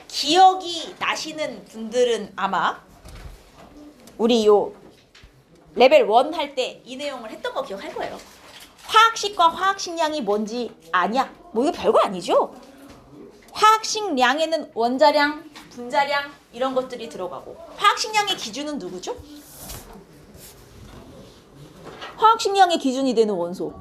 기억이 나시는 분들은 아마 우리 요 레벨 1 할 때 이 내용을 했던 거 기억할 거예요. 화학식과 화학식량이 뭔지 아냐? 뭐 이거 별거 아니죠? 화학식량에는 원자량, 분자량 이런 것들이 들어가고 화학식량의 기준은 누구죠? 화학식량의 기준이 되는 원소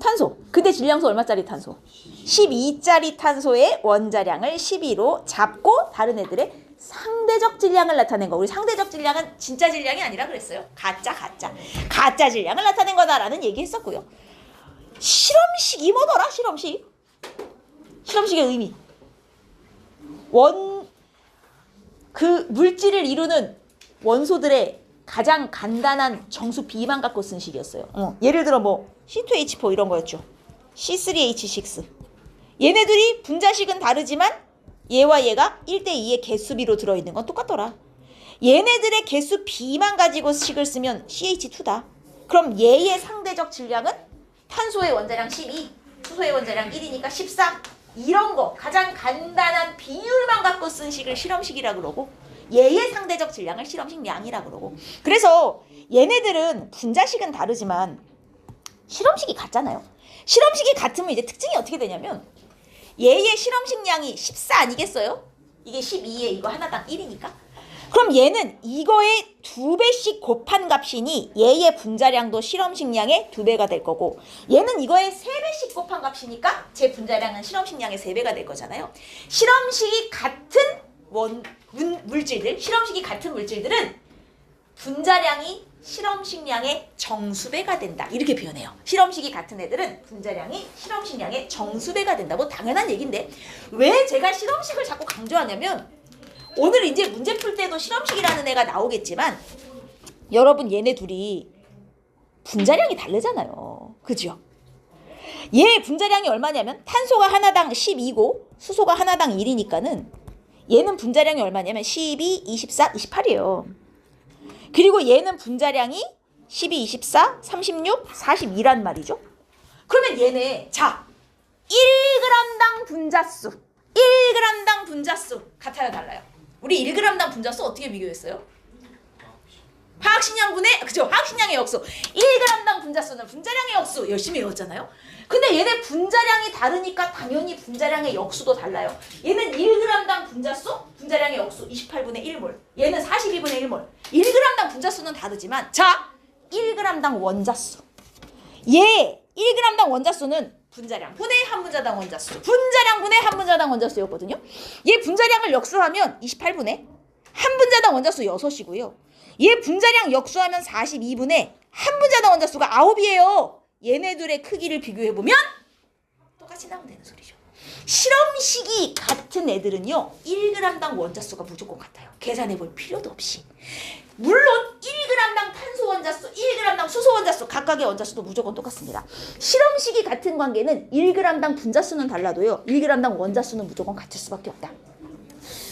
탄소. 근데 질량소 얼마짜리 탄소? 12짜리 탄소의 원자량을 12로 잡고 다른 애들의 상대적 질량을 나타낸 거. 우리 상대적 질량은 진짜 질량이 아니라 그랬어요. 가짜 질량을 나타낸 거다라는 얘기 했었고요. 실험식이 뭐더라? 실험식의 의미. 그 물질을 이루는 원소들의 가장 간단한 정수 비만 갖고 쓴 식이었어요. 예를 들어 뭐 C2H4 이런 거였죠. C3H6. 얘네들이 분자식은 다르지만 얘와 얘가 1대2의 개수비로 들어있는 건 똑같더라. 얘네들의 개수 B만 가지고 식을 쓰면 CH2다. 그럼 얘의 상대적 질량은 탄소의 원자량 12, 수소의 원자량 1이니까 14. 이런 거 가장 간단한 비율만 갖고 쓴 식을 실험식이라 그러고 얘의 상대적 질량을 실험식량이라 그러고. 그래서 얘네들은 분자식은 다르지만 실험식이 같잖아요. 실험식이 같으면 이제 특징이 어떻게 되냐면 얘의 실험식량이 14 아니겠어요? 이게 12에 이거 하나당 1이니까. 그럼 얘는 이거의 2배씩 곱한 값이니 얘의 분자량도 실험식량의 2배가 될 거고 얘는 이거의 3배씩 곱한 값이니까 제 분자량은 실험식량의 3배가 될 거잖아요. 실험식이 같은 실험식이 같은 물질들은 분자량이 실험식량의 정수배가 된다. 이렇게 표현해요. 실험식이 같은 애들은 분자량이 실험식량의 정수배가 된다고 당연한 얘기인데 왜 제가 실험식을 자꾸 강조하냐면 오늘 이제 문제 풀 때도 실험식이라는 애가 나오겠지만 여러분 얘네 둘이 분자량이 다르잖아요. 그죠? 얘 분자량이 얼마냐면 탄소가 하나당 12고 수소가 하나당 1이니까는 얘는 분자량이 얼마냐면 12, 24, 28이에요. 그리고 얘는 분자량이 12, 24, 36, 42란 말이죠. 그러면 얘네 자 1g당 분자수 1g당 분자수 같아요 달라요? 우리 1g당 분자수 어떻게 비교했어요? 화학식량분의 그죠? 화학식량의 역수 1g당 분자수는 분자량의 역수 열심히 외웠잖아요. 근데 얘네 분자량이 다르니까 당연히 분자량의 역수도 달라요. 얘는 1g당 분자수 분자량의 역수 28분의 1몰 얘는 42분의 1몰 1g당 분자수는 다르지만 자 1g당 원자수 얘 1g당 원자수는 분자량 분의 한 분자당 원자수 분자량 분의 한 분자당 원자수였거든요. 얘 분자량을 역수하면 28분의 한 분자당 원자수 6이고요. 얘 분자량 역수하면 42분의 한 분자당 원자수가 9이에요. 얘네들의 크기를 비교해보면 똑같이 나오면 되는 소리죠. 실험식이 같은 애들은요 1g당 원자수가 무조건 같아요. 계산해볼 필요도 없이. 물론 1g당 탄소 원자수 1g당 수소 원자수 각각의 원자수도 무조건 똑같습니다. 실험식이 같은 관계는 1g당 분자수는 달라도요 1g당 원자수는 무조건 같을 수밖에 없다.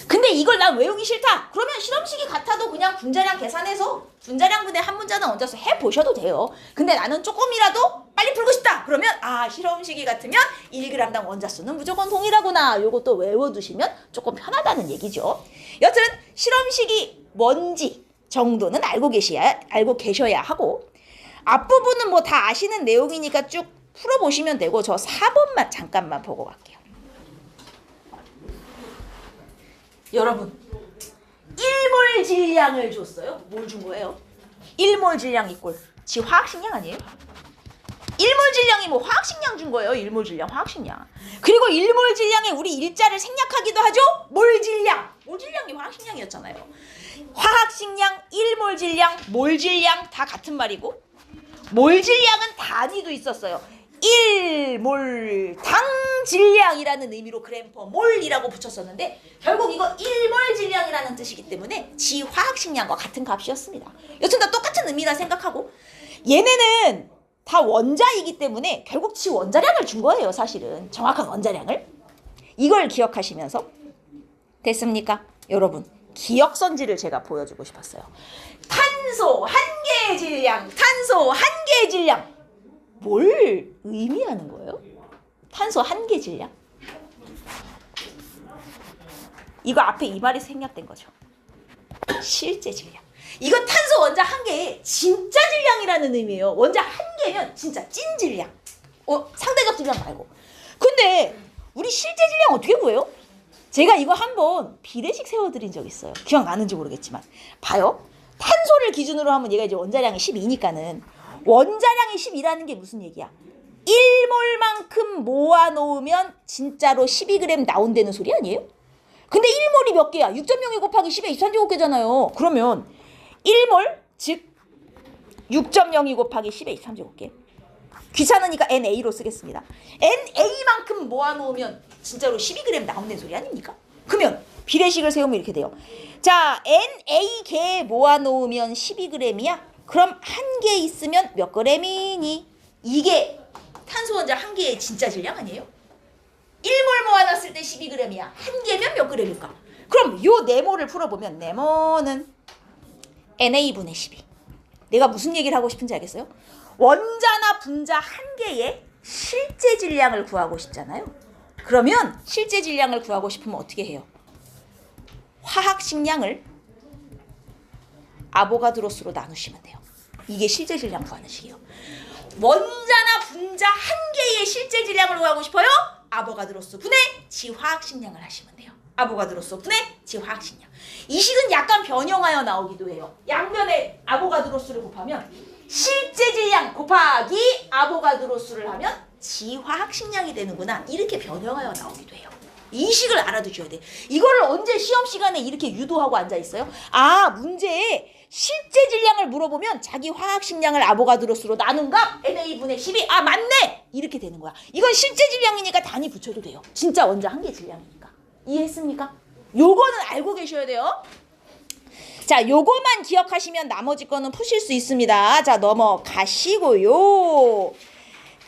근데 이걸 난 외우기 싫다. 그러면 실험식이 같아도 그냥 분자량 계산해서 분자량 분의 한 분자당 원자수 해보셔도 돼요. 근데 나는 조금이라도 빨리 풀고 싶다. 그러면 실험식이 같으면 1g당 원자수는 무조건 동일하구나. 요것도 외워두시면 조금 편하다는 얘기죠. 여튼 실험식이 뭔지 정도는 알고 계셔야 하고 앞부분은 뭐 다 아시는 내용이니까 쭉 풀어보시면 되고 저 4번만 잠깐만 보고 갈게요. 여러분 1몰 질량을 줬어요. 뭘 준 거예요? 1몰 질량 이꼴 지 화학식량 아니에요? 1몰 질량이 뭐 화학식량 준 거예요. 1몰 질량 화학식량. 그리고 1몰 질량에 우리 일자를 생략하기도 하죠. 몰 질량이 화학식량이었잖아요. 화학식량, 1몰 질량, 몰 질량 다 같은 말이고 몰 질량은 단위도 있었어요. 1몰 당 질량이라는 의미로 gmol이라고 붙였었는데 결국 이거 1몰 질량이라는 뜻이기 때문에 지 화학식량과 같은 값이었습니다. 여튼 다 똑같은 의미라 생각하고 얘네는 다 원자이기 때문에 결국 지 원자량을 준 거예요. 사실은 정확한 원자량을. 이걸 기억하시면서 됐습니까? 여러분 기억선지를 제가 보여주고 싶었어요. 탄소 한 개의 질량 뭘 의미하는 거예요? 탄소 한 개 질량? 이거 앞에 이 말이 생략된 거죠. 실제 질량. 이거 탄소 원자 한 개의 진짜 질량이라는 의미예요. 원자 한 개면 진짜 찐 질량. 상대적 질량 말고. 근데 우리 실제 질량 어떻게 구해요? 제가 이거 한번 비례식 세워드린 적 있어요. 기억나는지 모르겠지만. 봐요. 탄소를 기준으로 하면 얘가 이제 원자량이 12니까는 원자량이 12라는 게 무슨 얘기야? 1몰만큼 모아놓으면 진짜로 12g 나온다는 소리 아니에요? 근데 1몰이 몇 개야? 6.02 곱하기 10의 23제곱개잖아요. 그러면 1몰, 즉 6.02 곱하기 10의 23제곱개. 귀찮으니까 NA로 쓰겠습니다. NA만큼 모아놓으면 진짜로 12g 나온다는 소리 아닙니까? 그러면 비례식을 세우면 이렇게 돼요. 자, NA 개 모아놓으면 12g이야? 그럼 한 개 있으면 몇 g이니? 이게 탄소 원자 한 개의 진짜 질량 아니에요? 1몰 모아놨을 때 12g이야. 한 개면 몇 g일까? 그럼 요 네모를 풀어보면 네모는 NA분의 12. 내가 무슨 얘기를 하고 싶은지 알겠어요? 원자나 분자 한 개의 실제 질량을 구하고 싶잖아요. 그러면 실제 질량을 구하고 싶으면 어떻게 해요? 화학식량을 아보가드로스로 나누시면 돼요. 이게 실제 질량 구하는 식이에요. 원자나 분자 한 개의 실제 질량을 구하고 싶어요? 아보가드로스 분의 지화학식량을 하시면 돼요. 아보가드로스 분의 지화학식량. 이 식은 약간 변형하여 나오기도 해요. 양면에 아보가드로스를 곱하면 실제 질량 곱하기 아보가드로스를 하면 지화학식량이 되는구나. 이렇게 변형하여 나오기도 해요. 이 식을 알아두셔야 돼. 이거를 언제 시험 시간에 이렇게 유도하고 앉아있어요? 아, 문제에 실제 질량을 물어보면 자기 화학식량을 아보가드로스로 나눈 값 NA분의 12. 아, 맞네! 이렇게 되는 거야. 이건 실제 질량이니까 단위 붙여도 돼요. 진짜 원자 한 개 질량이니까. 이해했습니까? 요거는 알고 계셔야 돼요. 자, 요거만 기억하시면 나머지 거는 푸실 수 있습니다. 자, 넘어가시고요.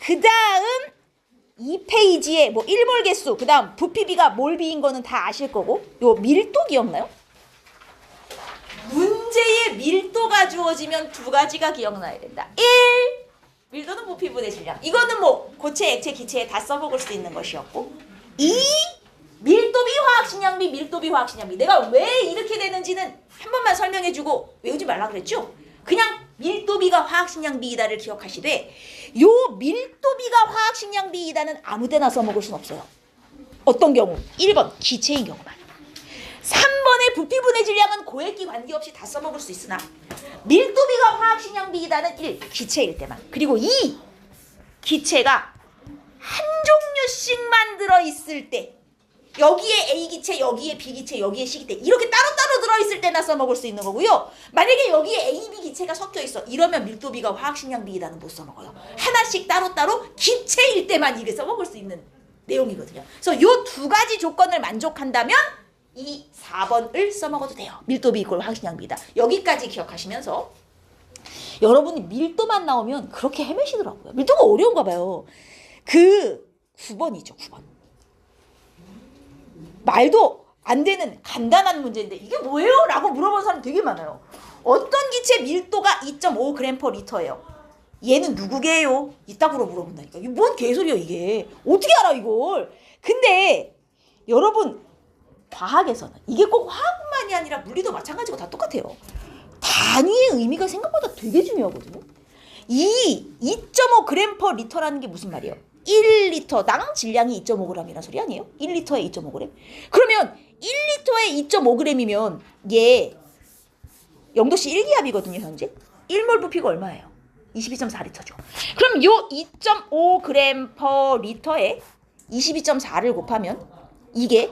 그 다음 2페이지에 뭐 1몰 개수, 그 다음 부피비가 몰비인 거는 다 아실 거고, 요 밀도 기억나요? 문제의 밀도가 주어지면 두 가지가 기억나야 된다. 1. 밀도는 부피분의 질량. 이거는 뭐 고체, 액체, 기체에 다 써먹을 수 있는 것이었고, 2. 밀도비, 화학식량비, 밀도비, 화학식량비. 내가 왜 이렇게 되는지는 한 번만 설명해주고 외우지 말라 그랬죠? 그냥 밀도비가 화학식량비이다를 기억하시되, 요 밀도비가 화학식량비이다는 아무데나 써먹을 순 없어요. 어떤 경우? 1번 기체인 경우만. 3번의 부피분의 질량은 고액기 관계없이 다 써먹을 수 있으나 밀도비가 화학식량비이다는 1. 기체일 때만. 그리고 2. 기체가 한 종류씩만 들어있을 때, 여기에 A기체, 여기에 B기체, 여기에 C기체 이렇게 따로따로 들어있을 때나 써먹을 수 있는 거고요. 만약에 여기에 A, B 기체가 섞여있어. 이러면 밀도비가 화학식량비이다는 못 써먹어요. 하나씩 따로따로 기체일 때만 이게 써먹을 수 있는 내용이거든요. 그래서 요 두 가지 조건을 만족한다면 이 4번을 써먹어도 돼요. 밀도비 이꼴 화학식량비이다. 여기까지 기억하시면서 여러분이 밀도만 나오면 그렇게 헤매시더라고요. 밀도가 어려운가 봐요. 그 9번이죠. 9번. 말도 안 되는 간단한 문제인데 이게 뭐예요? 라고 물어본 사람 되게 많아요. 어떤 기체 밀도가 2.5g/L예요. 얘는 누구게요? 이따구로 물어본다니까. 이게 뭔 개소리야 이게. 어떻게 알아 이걸. 근데 여러분 과학에서는 이게 꼭 화학뿐만이 아니라 물리도 마찬가지고 다 똑같아요. 단위의 의미가 생각보다 되게 중요하거든요. 이 2.5g/L라는 게 무슨 말이에요? 1리터당 질량이 2.5g이라는 소리 아니에요? 1리터에 2.5g. 그러면 1리터에 2.5g이면 얘 0도씨 1기압이거든요 현재. 1몰 부피가 얼마예요? 22.4리터죠. 그럼 요 2.5g/L에 22.4를 곱하면 이게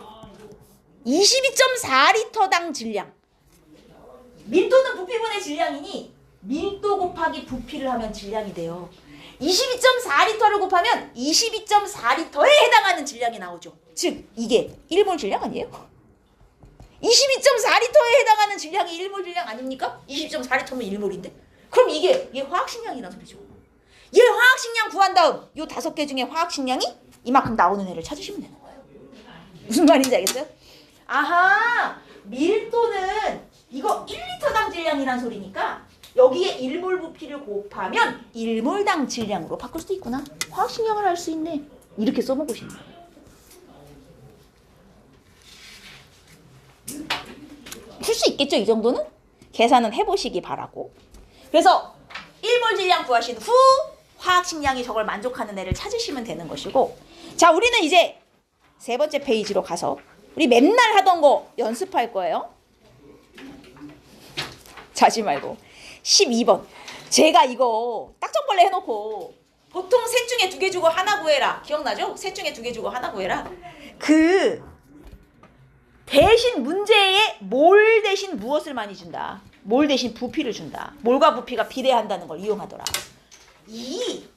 22.4리터당 질량. 밀도는 부피분의 질량이니 밀도 곱하기 부피를 하면 질량이 돼요. 22.4리터를 곱하면 22.4리터에 해당하는 질량이 나오죠. 즉 이게 1몰 질량 아니에요? 22.4리터에 해당하는 질량이 1몰 질량 아닙니까? 22.4리터면 1몰인데? 그럼 이게 얘 화학식량이라는 소리죠. 얘 화학식량 구한 다음 요 5개 중에 화학식량이 이만큼 나오는 애를 찾으시면 되는 거예요. 무슨 말인지 알겠어요? 아하, 밀도는 이거 1리터당 질량이란 소리니까 여기에 1몰 부피를 곱하면 1몰당 질량으로 바꿀 수도 있구나. 화학식량을 할 수 있네. 이렇게 써먹으시는 거예요. 맞출 수 있겠죠, 이 정도는? 계산은 해보시기 바라고. 그래서 1몰 질량 구하신 후 화학식량이 저걸 만족하는 애를 찾으시면 되는 것이고, 자, 우리는 이제 세 번째 페이지로 가서 우리 맨날 하던 거 연습할 거예요. 자지 말고 12번. 제가 이거 딱정벌레 해놓고 보통 셋 중에 2개 주고 하나 구해라. 기억나죠? 셋 중에 2개 주고 하나 구해라. 그 대신 문제에 몰 대신 무엇을 많이 준다. 몰 대신 부피를 준다. 몰과 부피가 비례한다는 걸 이용하더라. 이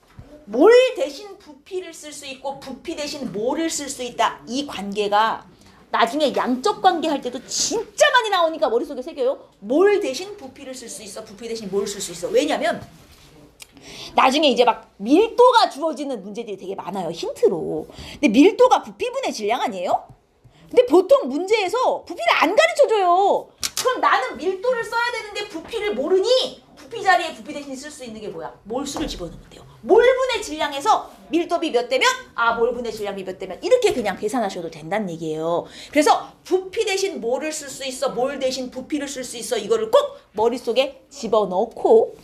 몰 대신 부피를 쓸 수 있고 부피 대신 몰을 쓸 수 있다. 이 관계가 나중에 양적 관계 할 때도 진짜 많이 나오니까 머릿속에 새겨요. 몰 대신 부피를 쓸 수 있어. 부피 대신 몰을 쓸 수 있어. 왜냐면 나중에 이제 막 밀도가 주어지는 문제들이 되게 많아요. 힌트로. 근데 밀도가 부피분의 질량 아니에요? 근데 보통 문제에서 부피를 안 가르쳐줘요. 그럼 나는 밀도를 써야 되는데 부피를 모르니 부피 자리에 부피 대신 쓸 수 있는 게 뭐야? 몰수를 집어넣으면 돼요. 몰분의 질량에서 밀도비 몇 대면 몰분의 질량이 몇 대면 이렇게 그냥 계산하셔도 된다는 얘기예요. 그래서 부피 대신 몰을 쓸 수 있어. 몰 대신 부피를 쓸 수 있어. 이거를 꼭 머릿속에 집어넣고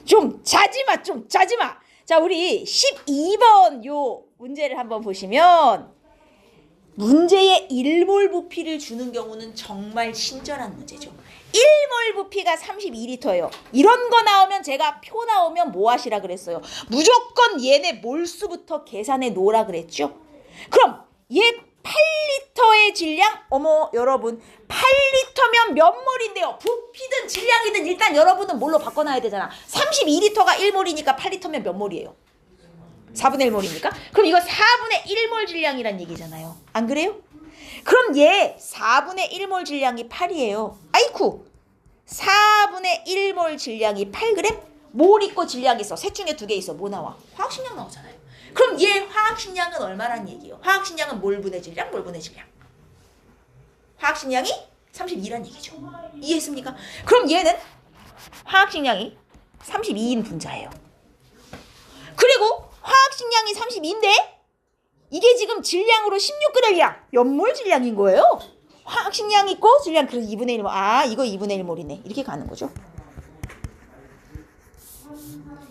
좀 자지마. 자, 우리 12번 요 문제를 한번 보시면 문제에 1몰 부피를 주는 경우는 정말 친절한 문제죠. 1몰 부피가 32L예요. 이런 거 나오면 제가 표 나오면 뭐 하시라 그랬어요? 무조건 얘네 몰수부터 계산해 놓으라 그랬죠. 그럼 얘 8L의 질량, 어머 여러분 8L면 몇 몰인데요? 부피든 질량이든 일단 여러분은 뭘로 바꿔놔야 되잖아. 32L가 1몰이니까 8L면 몇 몰이에요? 4분의 1몰입니까? 그럼 이거 4분의 1몰 질량이란 얘기잖아요. 안 그래요? 그럼 얘 4분의 1몰 질량이 8이에요. 아이쿠 4분의 1몰 질량이 8g? 몰 있고 질량 있어. 셋 중에 2개 있어. 뭐 나와? 화학식량 나오잖아요. 그럼 얘 화학식량은 얼마란 얘기예요? 화학식량은 몰분의 질량, 몰분의 질량. 화학식량이 32란 얘기죠. 이해했습니까? 그럼 얘는 화학식량이 32인 분자예요. 그리고 화학식량이 32인데 이게 지금 질량으로 16g이야. 연몰 질량인 거예요. 화학식량 있고 질량 그래서 2분의 1몰. 이거 2분의 1몰이네. 이렇게 가는 거죠.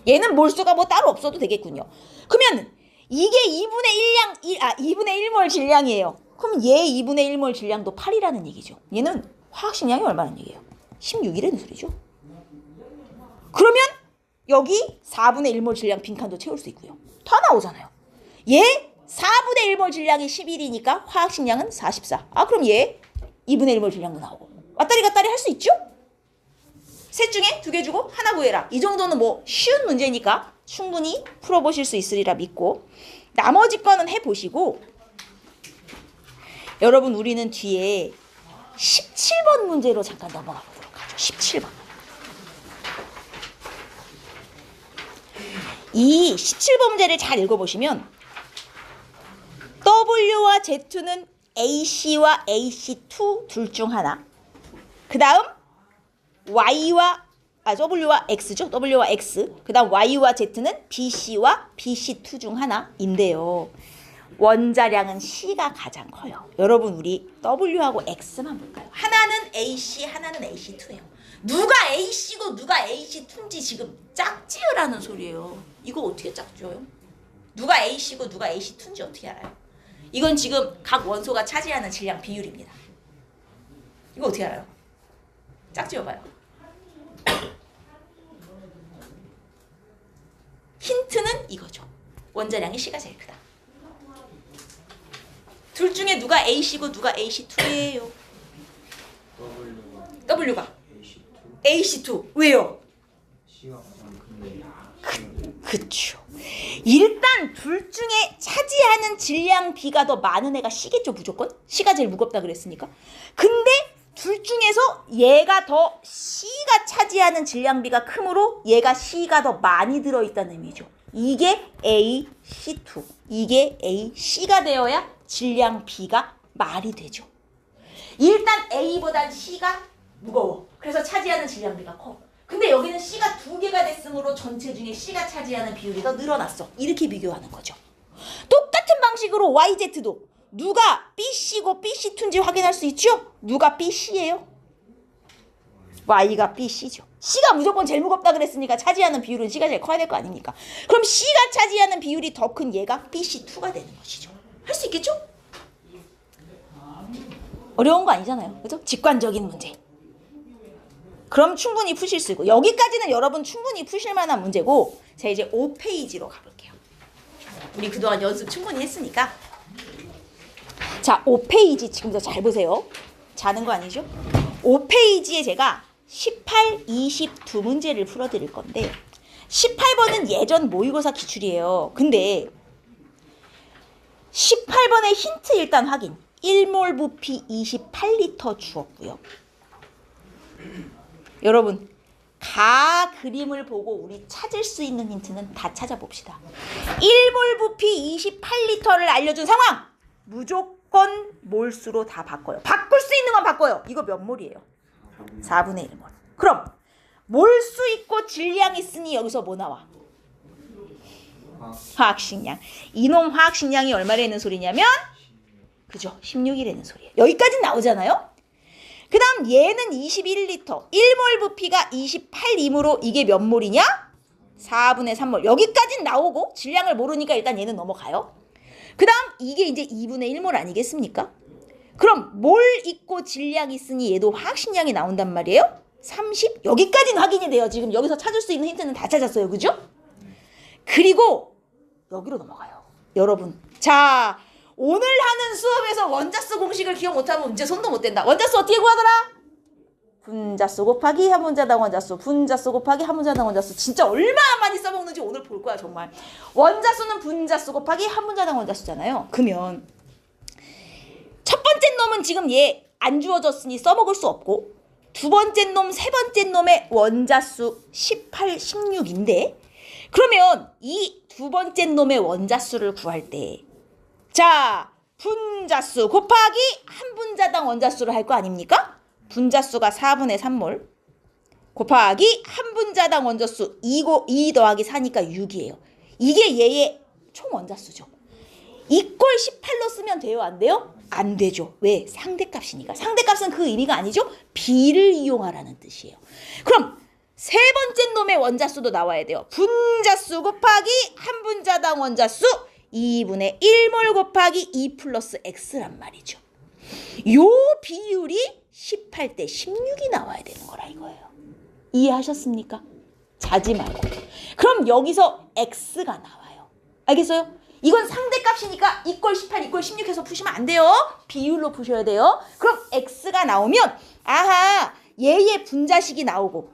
얘는 몰수가 뭐 따로 없어도 되겠군요. 그러면 이게 2분의 1몰 질량이에요. 그럼 얘 2분의 1몰 질량도 8이라는 얘기죠. 얘는 화학식량이 얼마라는 얘기예요? 16이라는 소리죠. 그러면 여기 4분의 1몰 질량 빈칸도 채울 수 있고요. 다 나오잖아요. 얘 4분의 1몰 질량이 11이니까 화학식량은 44. 그럼 얘 2분의 1몰 질량도 나오고. 왔다리 갔다리 할 수 있죠? 셋 중에 2개 주고 하나 구해라. 이 정도는 뭐 쉬운 문제니까 충분히 풀어보실 수 있으리라 믿고 나머지 거는 해보시고 여러분 우리는 뒤에 17번 문제로 잠깐 넘어가 보도록 하죠. 17번. 이 17번 문제를 잘 읽어보시면 W와 Z2는 AC와 AC2 둘 중 하나. 그 다음 W와 X죠. W와 X. 그 다음 Y와 Z는 BC와 BC2 중 하나인데요. 원자량은 C가 가장 커요. 여러분 우리 W하고 X만 볼까요? 하나는 AC, 하나는 AC2예요. 누가 AC고 누가 AC2인지 지금 짝지으라는 소리예요. 이거 어떻게 짝지어요? 누가 AC고 누가 AC2인지 어떻게 알아요? 이건 지금 각 원소가 차지하는 질량 비율입니다. 이거 어떻게 알아요? 짝지어봐요. 힌트는 이거죠. 원자량이 C가 제일 크다. 둘 중에 누가 AC고 누가 AC2예요? W가 AC2. 왜요? 그쵸. 일단 둘 중에 차지하는 질량 비가 더 많은 애가 C겠죠, 무조건? C가 제일 무겁다 그랬으니까. 근데 둘 중에서 얘가 더 C가 차지하는 질량비가 크므로 얘가 C가 더 많이 들어있다는 의미죠. 이게 AC2. 이게 AC가 되어야 질량비가 말이 되죠. 일단 A보단 C가 무거워. 그래서 차지하는 질량비가 커. 근데 여기는 C가 2개가 됐으므로 전체 중에 C가 차지하는 비율이 더 늘어났어. 이렇게 비교하는 거죠. 똑같은 방식으로 YZ도 누가 BC고 BC2인지 확인할 수 있죠? 누가 BC예요? Y가 BC죠. C가 무조건 제일 무겁다 그랬으니까 차지하는 비율은 C가 제일 커야 될 거 아닙니까? 그럼 C가 차지하는 비율이 더 큰 얘가 BC2가 되는 것이죠. 할 수 있겠죠? 어려운 거 아니잖아요. 그죠? 직관적인 문제. 그럼 충분히 푸실 수 있고, 여기까지는 여러분 충분히 푸실 만한 문제고, 자 이제 5페이지로 가볼게요. 우리 그동안 연습 충분히 했으니까. 자 5페이지 지금부터 잘 보세요. 자는 거 아니죠? 5페이지에 제가 18, 20 두 문제를 풀어드릴 건데 18번은 예전 모의고사 기출이에요. 근데 18번의 힌트 일단 확인. 1몰 부피 28리터 주었고요. 여러분 가 그림을 보고 우리 찾을 수 있는 힌트는 다 찾아봅시다. 1몰 부피 28리터를 알려준 상황! 무조건 몰수로 다 바꿔요. 바꿀 수 있는 건 바꿔요. 이거 몇 몰이에요? 4분의 1몰. 그럼 몰수 있고 질량 있으니 여기서 뭐 나와? 화학식량. 이놈 화학식량이 얼마라는 소리냐면 그죠? 16이라는 소리예요. 여기까지 나오잖아요? 그 다음 얘는 21리터. 1몰 부피가 28이므로 이게 몇 몰이냐? 4분의 3몰. 여기까지 나오고 질량을 모르니까 일단 얘는 넘어가요. 그 다음 이게 이제 2분의 1몰 아니겠습니까? 그럼 몰 있고 질량 있으니 얘도 화학식량이 나온단 말이에요. 30? 여기까지는 확인이 돼요. 지금 여기서 찾을 수 있는 힌트는 다 찾았어요. 그죠? 그리고 여기로 넘어가요. 여러분. 자, 오늘 하는 수업에서 원자수 공식을 기억 못하면 문제 손도 못 댄다. 원자수 어떻게 구하더라? 분자수 곱하기 한분자당 원자수. 분자수 곱하기 한분자당 원자수. 진짜 얼마나 많이 써먹는지 오늘 볼 거야 정말. 원자수는 분자수 곱하기 한분자당 원자수잖아요. 그러면 첫 번째 놈은 지금 얘 안 주어졌으니 써먹을 수 없고 두 번째 놈, 세 번째 놈의 원자수 18, 16인데 그러면 이 두 번째 놈의 원자수를 구할 때 자, 분자수 곱하기 한 분자당 원자수를 할 거 아닙니까? 분자수가 4분의 3몰 곱하기 한 분자당 원자수 2 더하기 4니까 6이에요. 이게 얘의 총 원자수죠. 이꼴 18로 쓰면 돼요? 안 돼요? 안 되죠. 왜? 상대값이니까. 상대값은 그 의미가 아니죠. 비를 이용하라는 뜻이에요. 그럼 세 번째 놈의 원자수도 나와야 돼요. 분자수 곱하기 한 분자당 원자수 2분의 1몰 곱하기 2 플러스 x란 말이죠. 요 비율이 18대 16이 나와야 되는 거라 이거예요. 이해하셨습니까? 자지 말고. 그럼 여기서 x가 나와요. 알겠어요? 이건 상대값이니까 이꼴 18, 이꼴 16 해서 푸시면 안 돼요. 비율로 푸셔야 돼요. 그럼 x가 나오면 아하 얘의 분자식이 나오고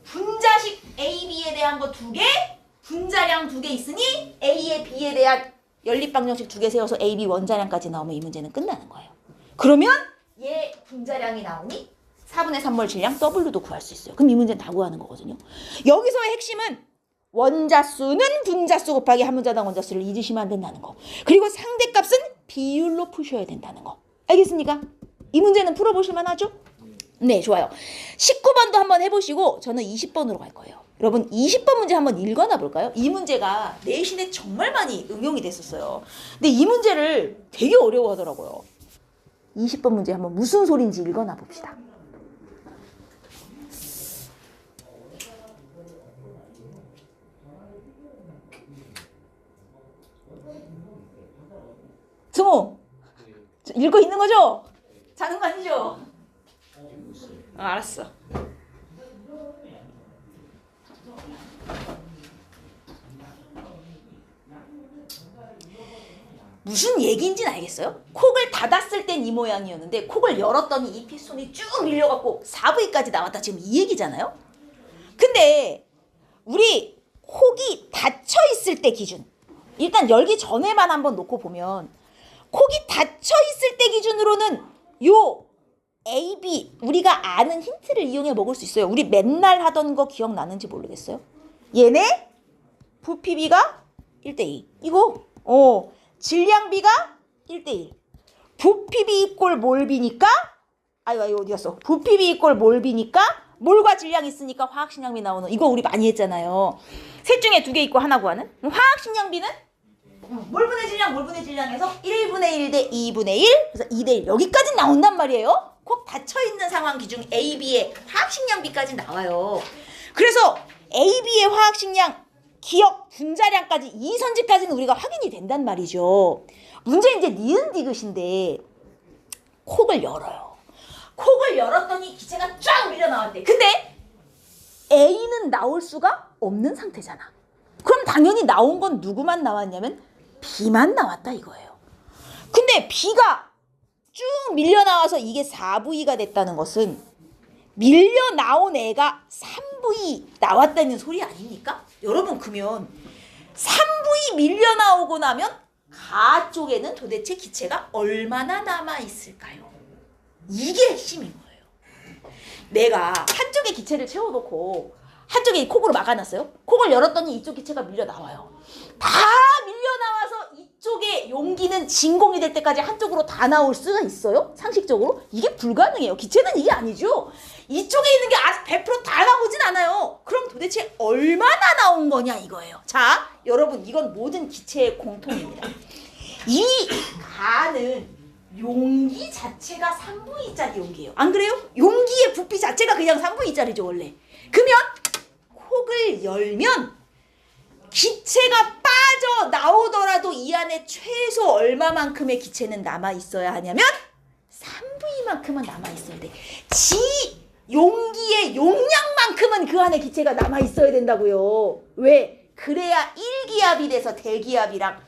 분자식 A, B에 대한 거 2개 분자량 2개 있으니 A에 B에 대한 연립방정식 2개 세워서 A, B 원자량까지 나오면 이 문제는 끝나는 거예요. 그러면 얘 분자량이 나오니 4분의 3몰 질량 W도 구할 수 있어요. 그럼 이 문제는 다 구하는 거거든요. 여기서의 핵심은 원자수는 분자수 곱하기 한 분자당 원자수를 잊으시면 안 된다는 거. 그리고 상대값은 비율로 푸셔야 된다는 거. 알겠습니까? 이 문제는 풀어보실 만하죠? 네, 좋아요. 19번도 한번 해보시고 저는 20번으로 갈 거예요. 여러분 20번 문제 한번 읽어나 볼까요? 이 문제가 내신에 정말 많이 응용이 됐었어요. 근데 이 문제를 되게 어려워하더라고요. 20번 문제 한번 무슨 소린지 읽어나 봅시다. 승호! 읽고 있는 거죠? 자는 거 아니죠? 알았어. 무슨 얘기인지는 알겠어요? 콕을 닫았을 땐 이 모양이었는데 콕을 열었더니 이 피손이 쭉 밀려갖고 4V까지 나왔다. 지금 이 얘기잖아요? 근데 우리 콕이 닫혀 있을 때 기준 일단 열기 전에만 한번 놓고 보면 콕이 닫혀 있을 때 기준으로는 요 A, B 우리가 아는 힌트를 이용해 먹을 수 있어요. 우리 맨날 하던 거 기억나는지 모르겠어요. 얘네 부피비가 1대2 이거 질량비가 1대1 부피비 이꼴 몰비니까 아이고 어디 갔어? 부피비 이꼴 몰비니까 몰과 질량 있으니까 화학식량비 나오는 이거 우리 많이 했잖아요. 셋 중에 2개 있고 하나 구하는 화학식량비는 몰 분의 질량, 몰 분의 질량에서 1분의 1 대 2분의 1, 그래서 2대 1 여기까지 나온단 말이에요. 꼭 닫혀있는 상황 기준 A, B의 화학식량 B까지 나와요. 그래서 A, B의 화학식량, 기억, 분자량까지 이 선지까지는 우리가 확인이 된단 말이죠. 문제 이제 니은 디귿인데 콕을 열어요. 콕을 열었더니 기체가 쫙 밀려 나왔대. 근데 A는 나올 수가 없는 상태잖아. 그럼 당연히 나온 건 누구만 나왔냐면 B만 나왔다 이거예요. 근데 B가 쭉 밀려 나와서 이게 4V가 됐다는 것은 밀려 나온 애가 3V 나왔다는 소리 아닙니까? 여러분 그러면 3V 밀려 나오고 나면 가 쪽에는 도대체 기체가 얼마나 남아 있을까요? 이게 핵심인 거예요. 내가 한쪽에 기체를 채워놓고 한쪽에 콕으로 막아놨어요. 콕을 열었더니 이쪽 기체가 밀려 나와요. 다 밀려 나와서 이쪽에 용기는 진공이 될 때까지 한쪽으로 다 나올 수가 있어요? 상식적으로? 이게 불가능해요. 기체는 이게 아니죠. 이쪽에 있는 게 100% 다 나오진 않아요. 그럼 도대체 얼마나 나온 거냐 이거예요. 자, 여러분 이건 모든 기체의 공통입니다. 이 가는 용기 자체가 3V짜리 용기예요. 안 그래요? 용기의 부피 자체가 그냥 3V짜리죠 원래. 그러면 콕을 열면 기체가 빠져 나오더라도 이 안에 최소 얼마만큼의 기체는 남아있어야 하냐면 3V만큼은 남아있어야 돼. 용기의 용량만큼은 그 안에 기체가 남아있어야 된다고요. 왜? 그래야 1기압이 돼서 대기압이랑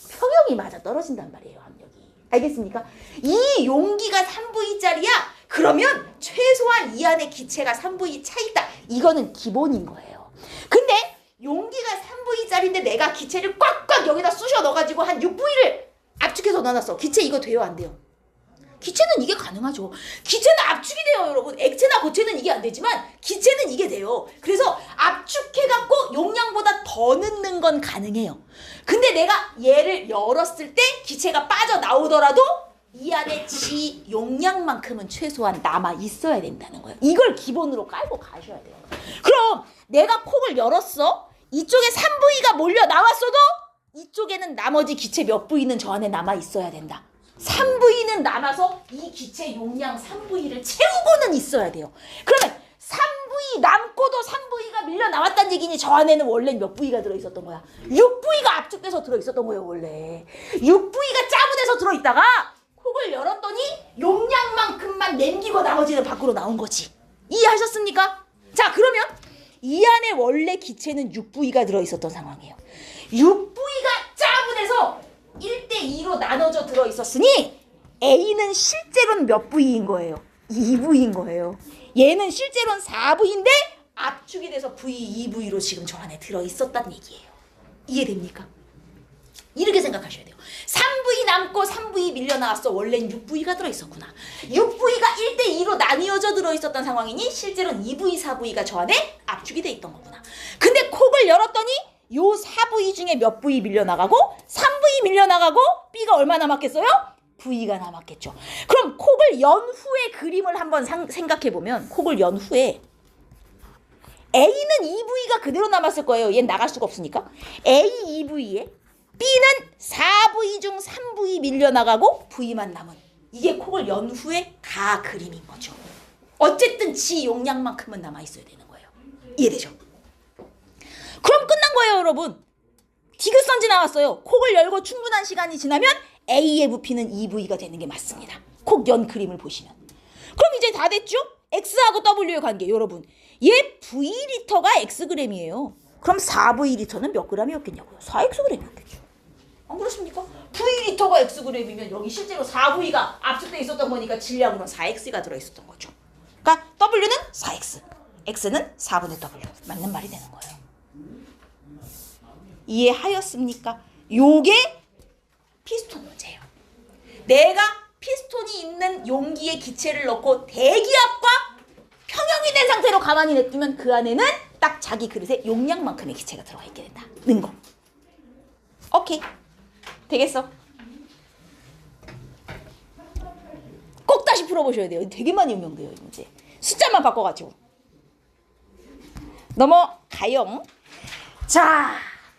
평형이 맞아 떨어진단 말이에요. 압력이. 알겠습니까? 이 용기가 3V짜리야. 그러면 최소한 이 안에 기체가 3V 차 있다. 이거는 기본인 거예요. 근데 용기가 3V짜리인데 내가 기체를 꽉꽉 여기다 쑤셔 넣어가지고 한 6V를 압축해서 넣어놨어. 기체 이거 돼요 안 돼요? 기체는 이게 가능하죠. 기체는 압축이 돼요 여러분. 액체나 고체는 이게 안 되지만 기체는 이게 돼요. 그래서 압축해갖고 용량보다 더 넣는 건 가능해요. 근데 내가 얘를 열었을 때 기체가 빠져나오더라도 이 안에 지 용량만큼은 최소한 남아 있어야 된다는 거예요. 이걸 기본으로 깔고 가셔야 돼요. 그럼 내가 콕을 열었어. 이쪽에 3V가 몰려 나왔어도 이쪽에는 나머지 기체 몇 V는 저 안에 남아 있어야 된다. 3V는 남아서 이 기체 용량 3V를 채우고는 있어야 돼요. 그러면 3V 남고도 3V가 밀려 나왔다는 얘기니 저 안에는 원래 몇 V가 들어있었던 거야? 6V가 압축돼서 들어있었던 거예요 원래. 6V가 짜부돼서 들어있다가 콕을 열었더니 용량만큼만 남기고 나머지는 밖으로 나온 거지. 이해하셨습니까? 자 그러면 이 안에 원래 기체는 6V가 들어있었던 상황이에요. 6V가 짜부돼서 1대2로 나눠져 들어있었으니 A는 실제로는 몇 V인 거예요? 2V인 거예요. 얘는 실제로는 4V인데 압축이 돼서 V, 2V로 지금 저 안에 들어있었다는 얘기예요. 이해됩니까? 이렇게 생각하셔야 돼요. 3V 남고 3V 밀려 나왔어. 원래는 6V가 들어있었구나. 6V가 1대2로 나뉘어져 들어있었던 상황이니 실제로는 2V, 4V가 저 안에 압축이 돼 있던 거구나. 근데 콕을 열었더니 요 4V 중에 몇 V 밀려 나가고 3V 밀려 나가고 B가 얼마 남았겠어요? V가 남았겠죠. 그럼 콕을 연 후의 그림을 한번 생각해 보면 콕을 연 후에 A는 2V가 그대로 남았을 거예요. 얘는 나갈 수가 없으니까. A 2V에 B는 4V 중 3V 밀려 나가고 V만 남은 이게 콕을 연 후의 가 그림인 거죠. 어쨌든 지 용량만큼은 남아 있어야 되는 거예요. 이해되죠? 그럼 끝난 거예요 여러분. 디귿선지 나왔어요. 콕을 열고 충분한 시간이 지나면 A의 부피는 2V가 되는 게 맞습니다. 콕 연 그림을 보시면. 그럼 이제 다 됐죠? X하고 W의 관계 여러분. 얘 V리터가 Xg이에요. 그럼 4V리터는 몇 g이었겠냐고요? 4Xg이었겠죠. 안 그렇습니까? V리터가 Xg이면 여기 실제로 4V가 압축돼 있었던 거니까 질량으로는 4X가 들어있었던 거죠. 그러니까 W는 4X, X는 4분의 W. 맞는 말이 되는 거예요. 이해하였습니까? 요게 피스톤 문제예요. 내가 피스톤이 있는 용기에 기체를 넣고 대기압과 평형이 된 상태로 가만히 냅두면 그 안에는 딱 자기 그릇에 용량만큼의 기체가 들어가 있게 된다는 거. 오케이. 되겠어? 꼭 다시 풀어보셔야 돼요. 되게 많이 응용돼요 이 문제. 숫자만 바꿔가지고. 넘어가요. 자,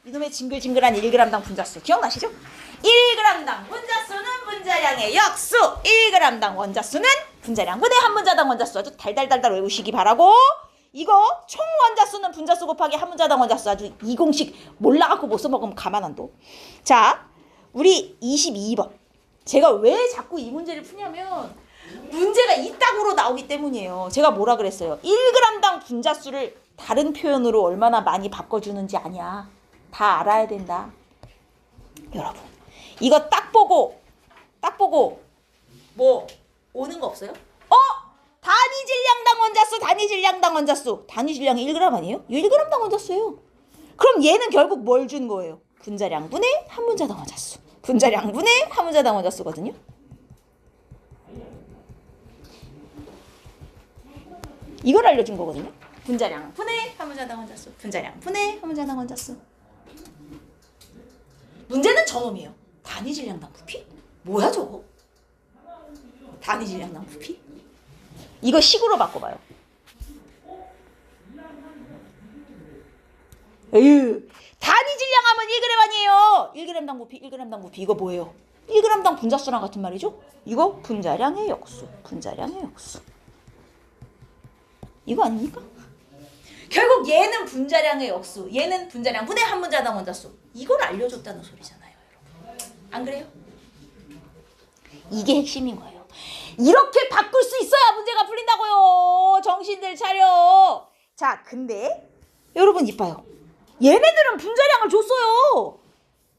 이놈의 징글징글한 1g당 분자수 기억나시죠? 1g당 분자수는 분자량의 역수, 1g당 원자수는 분자량분의 한 분자당 원자수. 아주 달달달달 외우시기 바라고. 이거 총 원자수는 분자수 곱하기 한 분자당 원자수. 아주 이 공식 몰라갖고 못 써먹으면 가만 안 둬. 자, 우리 22번. 제가 왜 자꾸 이 문제를 푸냐면 문제가 이따구로 나오기 때문이에요. 제가 뭐라 그랬어요? 1g당 분자수를 다른 표현으로 얼마나 많이 바꿔주는지 아냐. 다 알아야 된다. 여러분, 이거 딱 보고 뭐 오는 거 없어요? 단위 질량당 원자수, 단위 질량당 원자수. 단위 질량이 1g 아니에요? 1g당 원자수예요. 그럼 얘는 결국 뭘 준 거예요? 분자량분의 한 분자당 원자수. 분자량분의 한 분자당 원자수거든요. 이걸 알려준 거거든요. 분자량분의 한 분자당 원자수. 분자량분의 한 분자당 원자수. 문제는 저놈이에요. 단위 질량당 부피? 뭐야 저거? 단위 질량당 부피? 이거 식으로 바꿔봐요. 에휴, 단위 질량하면 1g 아니에요. 1g당 부피, 1g당 부피. 이거 뭐예요? 1g당 분자수랑 같은 말이죠? 이거 분자량의 역수, 분자량의 역수. 이거 아닙니까? 결국 얘는 분자량의 역수, 얘는 분자량분의 한 분자당 원자수. 이걸 알려줬다는 소리잖아요, 여러분. 안 그래요? 이게 핵심인 거예요. 이렇게 바꿀 수 있어야 문제가 풀린다고요. 정신들 차려. 자, 근데 여러분 이봐요. 얘네들은 분자량을 줬어요.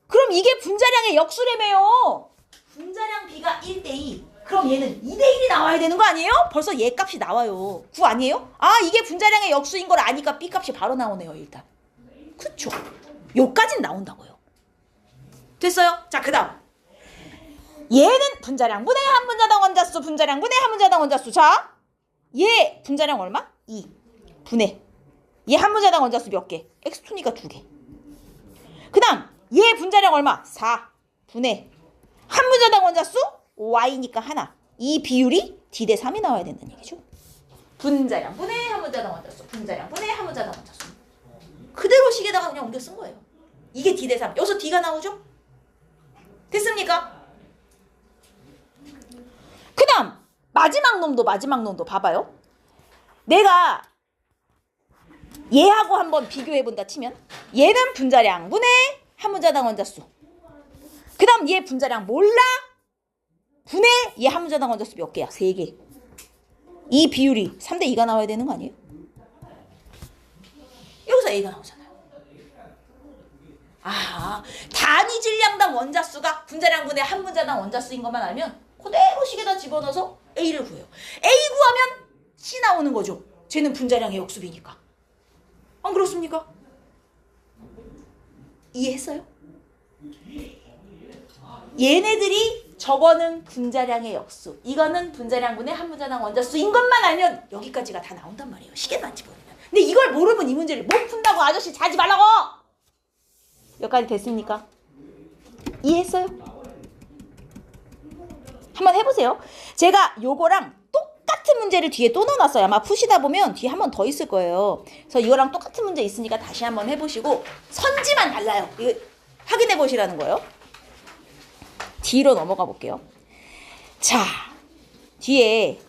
그럼 이게 분자량의 역수래매요. 분자량 B가 1대2. 그럼 얘는 2대1이 나와야 되는 거 아니에요? 벌써 얘 값이 나와요. 9 아니에요? 아, 이게 분자량의 역수인 걸 아니까 B 값이 바로 나오네요, 일단. 그쵸? 요까진 나온다고요. 됐어요? 자, 그 다음. 얘는 분자량분의 한 분자당 원자수, 분자량분의 한 분자당 원자수. 자, 얘 분자량 얼마? 2. 분해. 얘 한 분자당 원자수 몇 개? X2니까 2개. 그 다음, 얘 분자량 얼마? 4. 분해. 한 분자당 원자수? Y니까 하나. 이 비율이 D 대 3이 나와야 된다는 얘기죠. 분자량분의 한 분자당 원자수, 분자량분의 한 분자당 원자수. 그대로 식에다가 그냥 옮겨 쓴 거예요. 이게 D 대 3. 여기서 D가 나오죠? 됐습니까? 그 다음 마지막 놈도 봐봐요. 내가 얘하고 한번 비교해본다 치면 얘는 분자량분의 한 분자당 원자수. 그 다음 얘 분자량 몰라? 분의 얘 한 분자당 원자수 몇 개야? 3개. 이 비율이 3대 2가 나와야 되는 거 아니에요? 여기서 A가 나오잖아요. 아, 단위 질량당 원자수가 분자량분의 한 분자당 원자수인 것만 알면 그대로 식에다 집어넣어서 A를 구해요. A 구하면 C 나오는 거죠. 쟤는 분자량의 역수비니까. 안 그렇습니까? 이해했어요? 얘네들이 저거는 분자량의 역수, 이거는 분자량분의 한 분자당 원자수인 것만 알면 여기까지가 다 나온단 말이에요. 식에만 집어넣으면. 근데 이걸 모르면 이 문제를 못 푼다고. 아저씨 자지 말라고. 여기까지 됐습니까? 이해했어요? 한번 해보세요. 제가 요거랑 똑같은 문제를 뒤에 또 넣어놨어요. 아마 푸시다 보면 뒤에 한 번 더 있을 거예요. 그래서 이거랑 똑같은 문제 있으니까 다시 한번 해보시고 선지만 달라요. 이거 확인해 보시라는 거예요. 뒤로 넘어가 볼게요. 자, 뒤에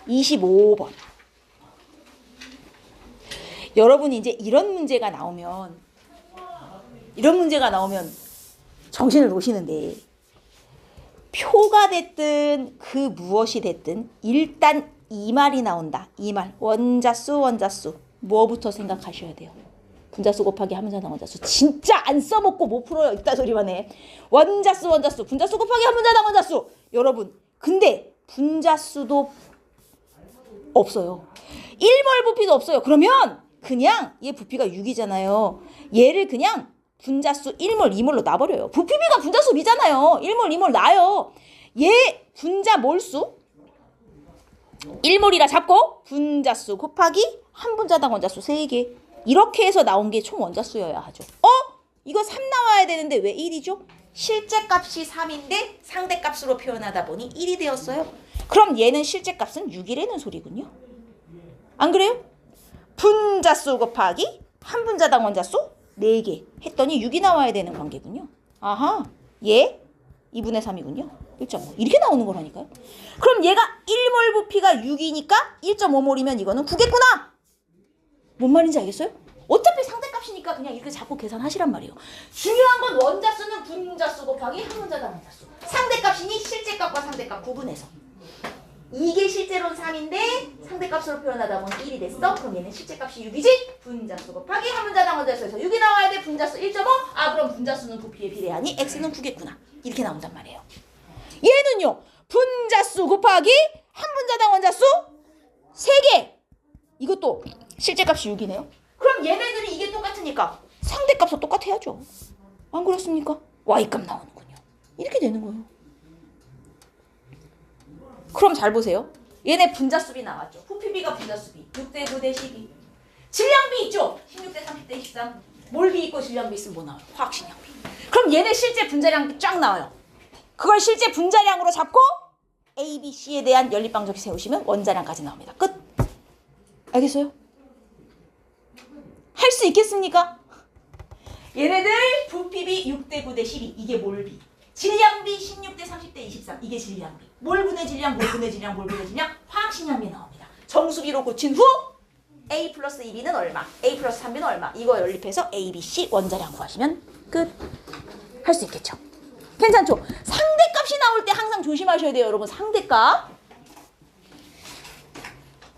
25번. 여러분이 이제 이런 문제가 나오면 정신을 놓으시는데, 표가 됐든 그 무엇이 됐든 일단 이 말이 나온다. 이 말. 원자수. 뭐부터 생각하셔야 돼요? 분자수 곱하기 한 분자당 원자수. 진짜 안 써먹고 못 풀어요. 이따 소리만 해. 원자수. 분자수 곱하기 한 분자당 원자수. 여러분, 근데 분자수도 없어요. 1몰 부피도 없어요. 그러면 그냥 얘 부피가 6이잖아요. 얘를 그냥 분자수 1몰, 2몰로 놔버려요. 부피비가 분자수 B잖아요. 1몰, 2몰 놔요. 얘 분자 몰수 1몰이라 잡고 분자수 곱하기 한 분자당 원자수 3개. 이렇게 해서 나온 게 총 원자수여야 하죠. 이거 3 나와야 되는데 왜 1이죠? 실제값이 3인데 상대값으로 표현하다 보니 1이 되었어요. 그럼 얘는 실제값은 6이라는 so리군요. 안 그래요? 분자수 곱하기 한 분자당 원자수 4개 했더니 6이 나와야 되는 관계군요. 아하, 얘 2분의 3이군요. 1.5 이렇게 나오는 거라니까요. 그럼 얘가 1몰 부피가 6이니까 1.5몰이면 이거는 9겠구나. 뭔 말인지 알겠어요? 어차피 상대값이니까 그냥 이렇게 자꾸 계산하시란 말이에요. 중요한 건 원자수는 분자수 곱하기 한분자당 원자수. 상대값이니 실제값과 상대값 구분해서. 이게 실제로는 3인데 상대값으로 표현하다 보니 1이 됐어. 그럼 얘는 실제값이 6이지? 분자수 곱하기 한분자당 원자수에서 6이 나와야 돼. 분자수 1.5. 아 그럼 분자수는 부피에 비례하니 x는 9겠구나. 이렇게 나온단 말이에요. 얘는요. 분자수 곱하기 한분자당 원자수 3개. 이것도 실제값이 6이네요. 그럼 얘네들이 이게 똑같으니까 상대값도 똑같아야죠. 안 그렇습니까? y값 나오는군요. 이렇게 되는 거예요. 그럼 잘 보세요. 얘네 분자수비 나왔죠. 부피비가 분자수비. 6대 9대 12. 질량비 있죠. 16대 30대 23. 몰비 있고 질량비 있으면 뭐 나와요? 화학식량비. 그럼 얘네 실제 분자량이 쫙 나와요. 그걸 실제 분자량으로 잡고 A, B, C에 대한 연립방정식 세우시면 원자량까지 나옵니다. 끝. 알겠어요? 할 수 있겠습니까? 얘네들 부피비 6대 9대 12. 이게 몰비. 질량비 16대 30대 23. 이게 질량비. 몰분의 질량, 몰분의 질량, 몰분의 질량. 화학식량비 나옵니다. 정수비로 고친 후 A 플러스 2B는 얼마? A 플러스 3B는 얼마? 이거 연립해서 A, B, C 원자량 구하시면 끝. 할 수 있겠죠? 괜찮죠? 상대값이 나올 때 항상 조심하셔야 돼요, 여러분. 상대값.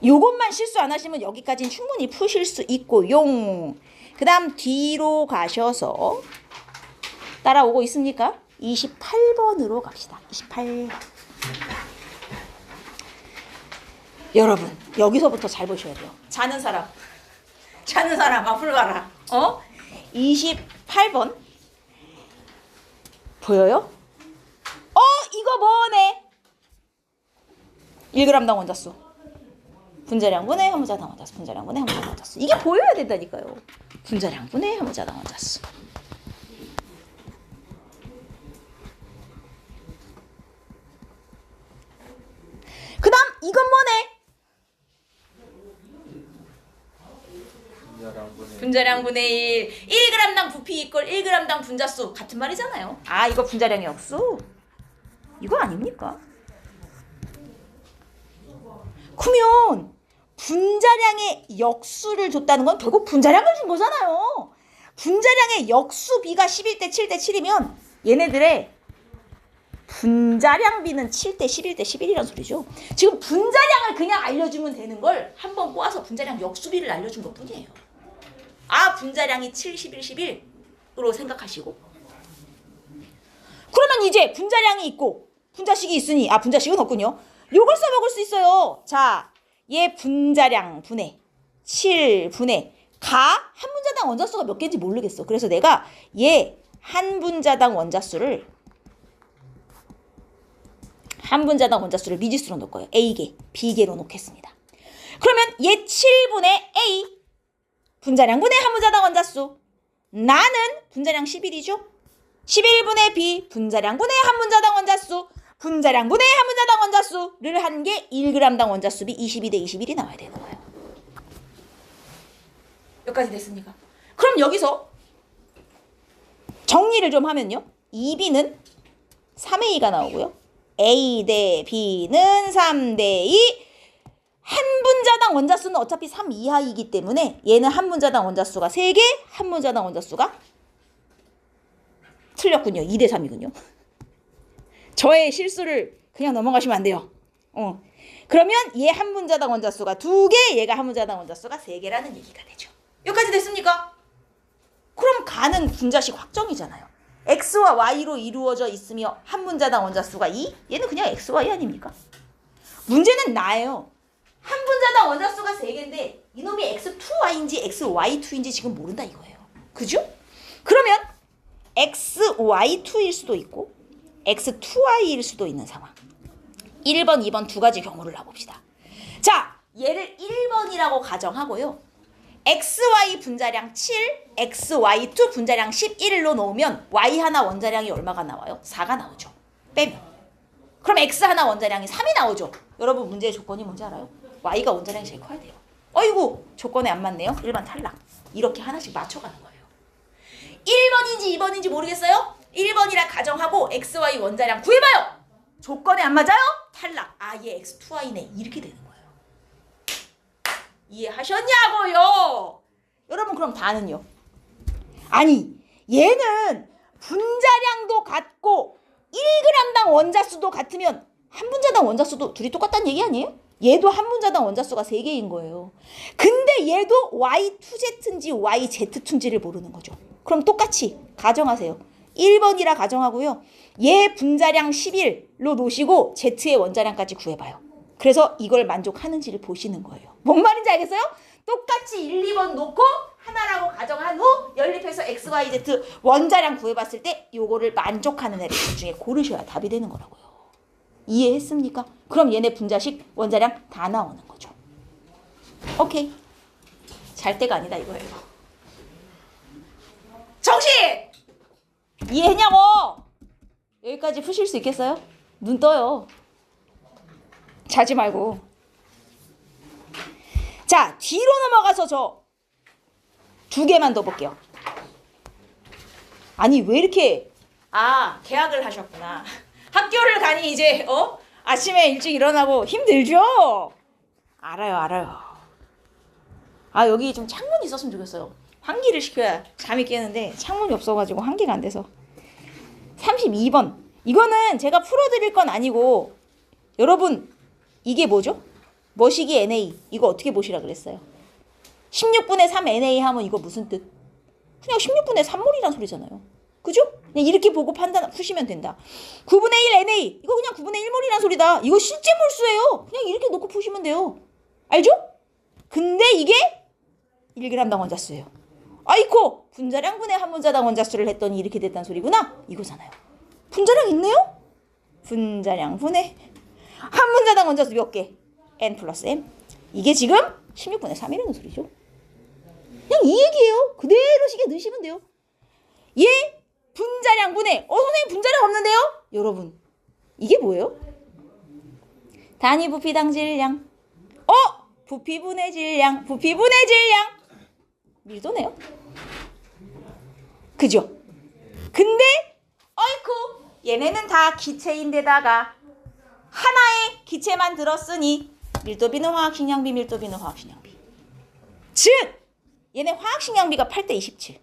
요것만 실수 안 하시면 여기까지는 충분히 푸실 수 있고 용. 그 다음 뒤로 가셔서 따라오고 있습니까? 28번으로 갑시다. 28. 여러분 여기서부터 잘 보셔야 돼요. 자는 사람 앞으로 가라. 28번 보여요? 이거 뭐네? 1g당 원자수. 분자량분의 한분자당 원자수. 분자량분의 한분자당 원자수. 이게 보여야 된다니까요. 분자량분의 한분자당 원자수. 그 다음 이건 뭐네? 분자량분의 1. 1g당 부피 이꼴 1g당 분자수. 같은 말이잖아요. 아 이거 분자량의 역수? 이거 아닙니까? 그러면 분자량의 역수를 줬다는 건 결국 분자량을 준 거잖아요. 분자량의 역수비가 11대 7대 7이면 얘네들의 분자량비는 7대 11대 11이란 소리죠. 지금 분자량을 그냥 알려주면 되는 걸 한번 꼬아서 분자량 역수비를 알려준 것 뿐이에요. 아 분자량이 7, 11, 11으로 생각하시고 그러면 이제 분자량이 있고 분자식이 있으니 분자식은 없군요. 요걸 써먹을 수 있어요. 자, 얘 분자량 분해 7분의 한 분자당 원자수가 몇 개인지 모르겠어. 그래서 내가 얘 한 분자당 원자수를 미지수로 놓을 거예요. A개, B개로 놓겠습니다. 그러면 얘 7분의 A 분자량분의 한 분자당 원자수. 나는 분자량 11이죠. 11분의 B 분자량분의 한 분자당 원자수. 분자량분의 한 분자당 원자수를 한 게 1g당 원자수비 22대 21이 나와야 되는 거예요. 여기까지 됐습니까? 그럼 여기서 정리를 좀 하면요. 2B는 3A가 나오고요. A 대 B는 3대 2. 한 분자당 원자수는 어차피 3 이하이기 때문에 얘는 한 분자당 원자수가 3개, 한 분자당 원자수가 틀렸군요. 2대 3이군요. 저의 실수를 그냥 넘어가시면 안 돼요. 그러면 얘 한 분자당 원자수가 2개, 얘가 한 분자당 원자수가 3개라는 얘기가 되죠. 여기까지 됐습니까? 그럼 가는 분자식 확정이잖아요. x와 y로 이루어져 있으며 한 분자당 원자수가 2, 얘는 그냥 x, y 아닙니까? 문제는 나예요. 한 분자당 원자수가 3개인데 이놈이 x2y인지 xy2인지 지금 모른다 이거예요. 그죠? 그러면 xy2일 수도 있고 x2y일 수도 있는 상황. 1번, 2번 두 가지 경우를 놔봅시다. 자, 얘를 1번이라고 가정하고요. xy 분자량 7, xy2 분자량 11로 놓으면 y 하나 원자량이 얼마가 나와요? 4가 나오죠. 빼면. 그럼 x 하나 원자량이 3이 나오죠. 여러분 문제의 조건이 뭔지 알아요? y가 원자량이 제일 커야 돼요. 어이구 조건에 안 맞네요. 1번 탈락. 이렇게 하나씩 맞춰가는 거예요. 1번인지 2번인지 모르겠어요? 1번이라 가정하고 XY 원자량 구해봐요. 조건에 안 맞아요? 탈락. 아, 얘 X2Y네. 이렇게 되는 거예요. 이해하셨냐고요? 여러분 그럼 다는요? 아니 얘는 분자량도 같고 1g당 원자수도 같으면 한 분자당 원자수도 둘이 똑같다는 얘기 아니에요? 얘도 한 분자당 원자수가 3개인 거예요. 근데 얘도 Y2Z인지 YZ2인지를 모르는 거죠. 그럼 똑같이 가정하세요. 1번이라 가정하고요. 얘 분자량 11로 놓으시고 Z의 원자량까지 구해봐요. 그래서 이걸 만족하는지를 보시는 거예요. 뭔 말인지 알겠어요? 똑같이 1, 2번 놓고 하나라고 가정한 후 연립해서 X, Y, Z 원자량 구해봤을 때 요거를 만족하는 애를 둘 중에 고르셔야 답이 되는 거라고요. 이해했습니까? 그럼 얘네 분자식 원자량 다 나오는 거죠. 오케이. 잘 때가 아니다 이거예요. 정신! 이해했냐고! 여기까지 푸실 수 있겠어요? 눈 떠요. 자지 말고. 자, 뒤로 넘어가서 저 2개만 더 볼게요. 아니 왜 이렇게 계약을 하셨구나. 학교를 가니 이제 아침에 일찍 일어나고 힘들죠? 알아요. 여기 좀 창문이 있었으면 좋겠어요. 환기를 시켜야 잠이 깨는데 창문이 없어가지고 환기가 안 돼서. 32번. 이거는 제가 풀어드릴 건 아니고 여러분 이게 뭐죠? 머시기 NA. 이거 어떻게 보시라 그랬어요? 16분의 3 NA 하면 이거 무슨 뜻? 그냥 16분의 3몰이란 소리잖아요. 그죠? 그냥 이렇게 보고 푸시면 된다. 9분의 1 NA. 이거 그냥 9분의 1몰이란 소리다. 이거 실제 몰수예요. 그냥 이렇게 놓고 푸시면 돼요. 알죠? 근데 이게 1g당 원자수예요. 아이코! 분자량 분의 한 분자당 원자수를 했더니 이렇게 됐단 소리구나. 이거잖아요. 분자량 있네요? 분자량 분의 한 분자당 원자수 몇 개? N 플러스 M. 이게 지금 16분의 3이라는 소리죠. 그냥 이 얘기예요. 그대로 시계 넣으시면 돼요. 얘 분자량 분의 선생님 분자량 없는데요? 여러분 이게 뭐예요? 단위 부피당 질량. 부피분의 질량. 부피분의 질량. 밀도네요. 그죠? 근데 어이쿠 얘네는 다 기체인데다가 하나의 기체만 들었으니 밀도비는 화학식량비, 밀도비는 화학식량비. 즉 얘네 화학식량비가 8대 27.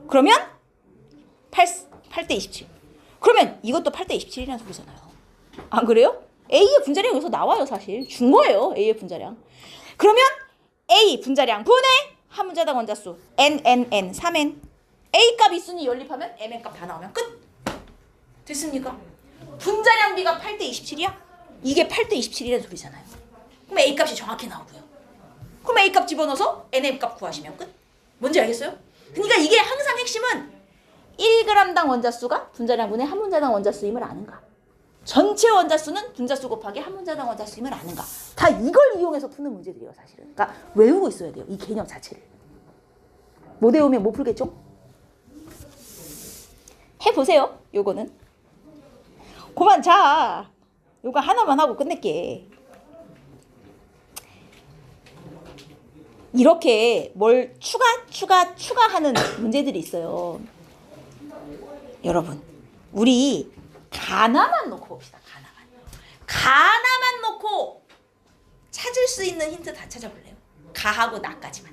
그러면 8대 27. 그러면 이것도 8대 27이라는 소리잖아요. 안 그래요? A의 분자량 여기서 나와요. 사실 준 거예요. A의 분자량. 그러면 A 분자량 분의 한 분자당 원자수 N, 3N. A 값 있으니 연립하면 MN 값 다 나오면 끝. 됐습니까? 분자량비가 8대 27이야? 이게 8대 27이라는 소리잖아요. 그럼 A 값이 정확히 나오고요. 그럼 A 값 집어넣어서 NM 값 구하시면 끝. 뭔지 알겠어요? 그러니까 이게 항상 핵심은 1g당 원자수가 분자량 분의 한 분자당 원자수임을 아는가. 전체 원자수는 분자수 곱하기 한 분자당 원자수임을 아는가. 다 이걸 이용해서 푸는 문제들이에요 사실은. 그러니까 외우고 있어야 돼요. 이 개념 자체를. 못 외우면 못 풀겠죠? 해보세요. 요거는. 그만 자. 요거 하나만 하고 끝낼게. 이렇게 뭘 추가하는 문제들이 있어요. 여러분 우리 가나만 놓고 봅시다. 가나만 놓고 찾을 수 있는 힌트 다 찾아볼래요? 가하고 나까지만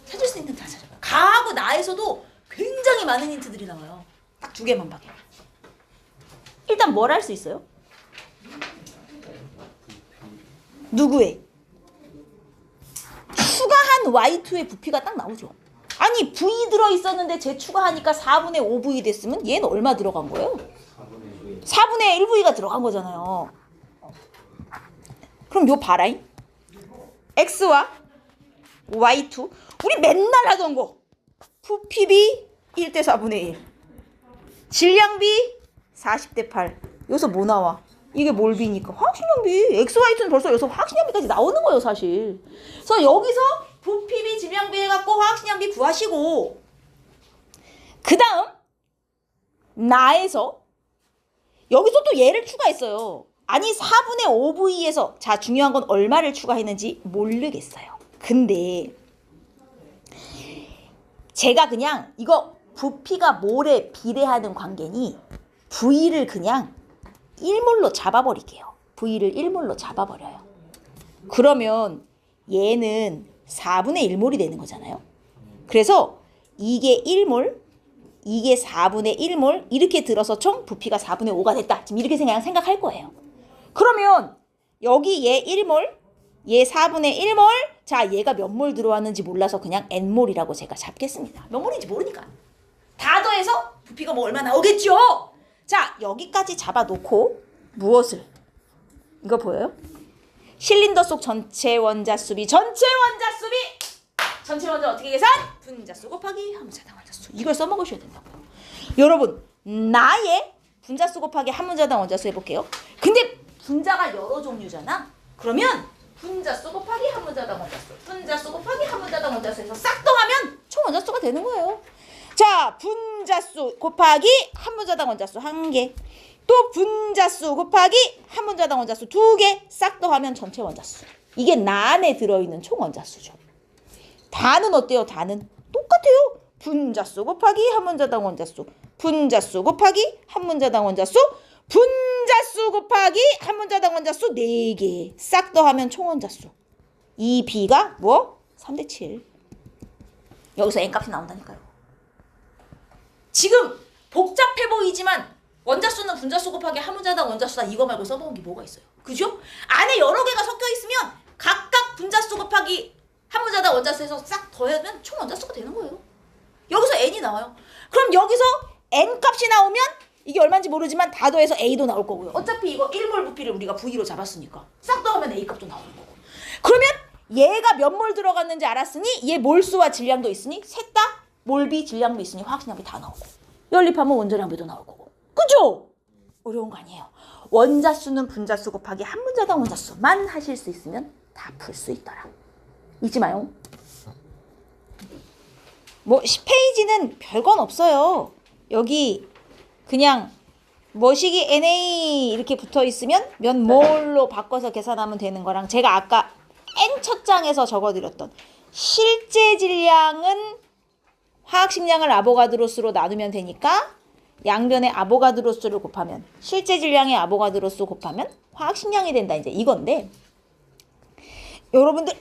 찾을 수 있는 힌트 다 찾아봐요. 가하고 나에서도 굉장히 많은 힌트들이 나와요. 딱 2개만 봐요. 일단 뭘 할 수 있어요? 누구의? 추가한 Y2의 부피가 딱 나오죠. 아니 V 들어있었는데 제 추가하니까 4분의 5V 됐으면 얘는 얼마 들어간 거예요? 4분의 1V가 들어간 거잖아요. 그럼 요 봐라잉. X와 Y2 우리 맨날 하던 거 부피비 1대 4분의 1 질량비 40대 8 여기서 뭐 나와? 이게 몰비니까 화학식량비. XY2는 벌써 여기서 화학식량비까지 나오는 거예요 사실. 그래서 여기서 부피비 질량비 해갖고 화학식량비 구하시고 그 다음 나에서 여기서 또 얘를 추가했어요. 아니 4분의 5V에서 자 중요한 건 얼마를 추가했는지 모르겠어요. 근데 제가 그냥 이거 부피가 몰에 비례하는 관계니 V를 그냥 1몰로 잡아버릴게요. V를 1몰로 잡아버려요. 그러면 얘는 4분의 1몰이 되는 거잖아요. 그래서 이게 1몰, 이게 4분의 1몰 이렇게 들어서 총 부피가 4분의 5가 됐다. 지금 이렇게 생각할 거예요. 그러면 여기 얘 1몰, 얘 4분의 1몰, 자 얘가 몇 몰 들어왔는지 몰라서 그냥 n몰이라고 제가 잡겠습니다. 몇 몰인지 모르니까. 다 더해서 부피가 뭐 얼마 나오겠죠? 자 여기까지 잡아놓고 무엇을? 이거 보여요? 실린더 속 전체 원자수비 전체 원자 어떻게 계산? 분자수 곱하기 한문자당 원자수. 이걸 써먹으셔야 된다고요. 여러분 나의 분자수 곱하기 한문자당 원자수 해볼게요. 근데 분자가 여러 종류잖아. 그러면 분자수 곱하기 한문자당 원자수, 분자수 곱하기 한문자당 원자수에서 싹 더하면 총 원자수가 되는 거예요. 자, 분자수 곱하기 한문자당 원자수 1개, 또 분자수 곱하기 한문자당 원자수 2개 싹 더하면 전체 원자수. 이게 나 안에 들어있는 총 원자수죠. 다는 어때요? 다는 똑같아요. 분자수 곱하기 한문자당 원자수, 분자수 곱하기 한문자당 원자수, 분자수 곱하기 한문자당 원자수 4개 싹 더하면 총 원자수. 이 B가 뭐? 3대 7. 여기서 N값이 나온다니까요. 지금 복잡해 보이지만 원자수는 분자수 곱하기 한문자당 원자수다 이거 말고 써먹은 게 뭐가 있어요? 그죠? 안에 여러 개가 섞여 있으면 각각 분자수 곱하기 한문자당 원자수에서 싹 더하면 총 원자수가 되는 거예요. 여기서 N이 나와요. 그럼 여기서 N값이 나오면 이게 얼마인지 모르지만 다 더해서 A도 나올 거고요. 어차피 이거 1몰 부피를 우리가 V로 잡았으니까 싹 더하면 A값도 나오는 거고. 그러면 얘가 몇 몰 들어갔는지 알았으니 얘 몰수와 질량도 있으니 셋 다 몰비 질량도 있으니 화학식량비 다 나오고 연립하면 원자량비도 나올 거고. 그죠? 어려운 거 아니에요. 원자수는 분자수 곱하기 한문자당 원자수만 하실 수 있으면 다 풀 수 있더라. 잊지 마요. 뭐 10페이지는 별건 없어요. 여기 그냥 뭐시기 NA 이렇게 붙어 있으면 몇 몰로 바꿔서 계산하면 되는 거랑 제가 아까 N 첫 장에서 적어드렸던 실제 질량은 화학식량을 아보가드로수로 나누면 되니까 양변에 아보가드로수를 곱하면 실제 질량의 아보가드로수 곱하면 화학식량이 된다. 이제 이건데 여러분들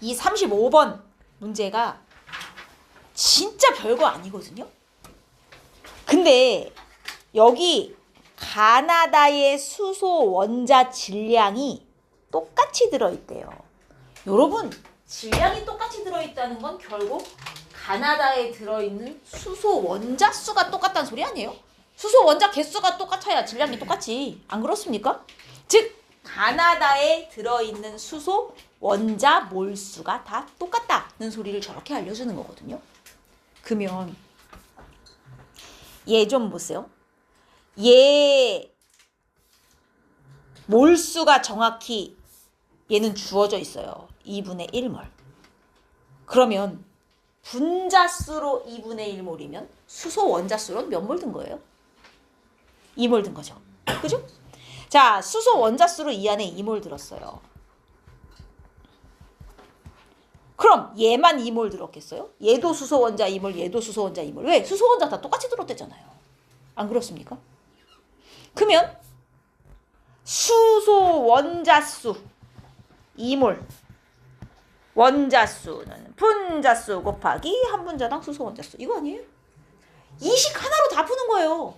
이 35번 문제가 진짜 별거 아니거든요. 근데 여기 가나다의 수소 원자 질량이 똑같이 들어있대요. 여러분 질량이 똑같이 들어있다는 건 결국 가나다에 들어있는 수소 원자 수가 똑같다는 소리 아니에요? 수소 원자 개수가 똑같아야 질량이 똑같지. 안 그렇습니까? 즉 가나다에 들어있는 수소 원자 몰수가 다 똑같다는 소리를 저렇게 알려주는 거거든요. 그러면 얘 좀 보세요. 얘 몰수가 정확히 얘는 주어져 있어요. 2분의 1몰. 그러면 분자수로 2분의 1몰이면 수소 원자수로는 몇 몰 든 거예요? 2몰 든 거죠. 그죠? 자, 수소 원자수로 이 안에 2몰 들었어요. 그럼 얘만 2몰 들었겠어요? 얘도 수소 원자 2몰, 얘도 수소 원자 2몰. 왜? 수소 원자 다 똑같이 들었대잖아요. 안 그렇습니까? 그러면 수소 원자수 2몰 원자수는 분자수 곱하기 한 분자당 수소 원자수. 이거 아니에요? 이 식 하나로 다 푸는 거예요.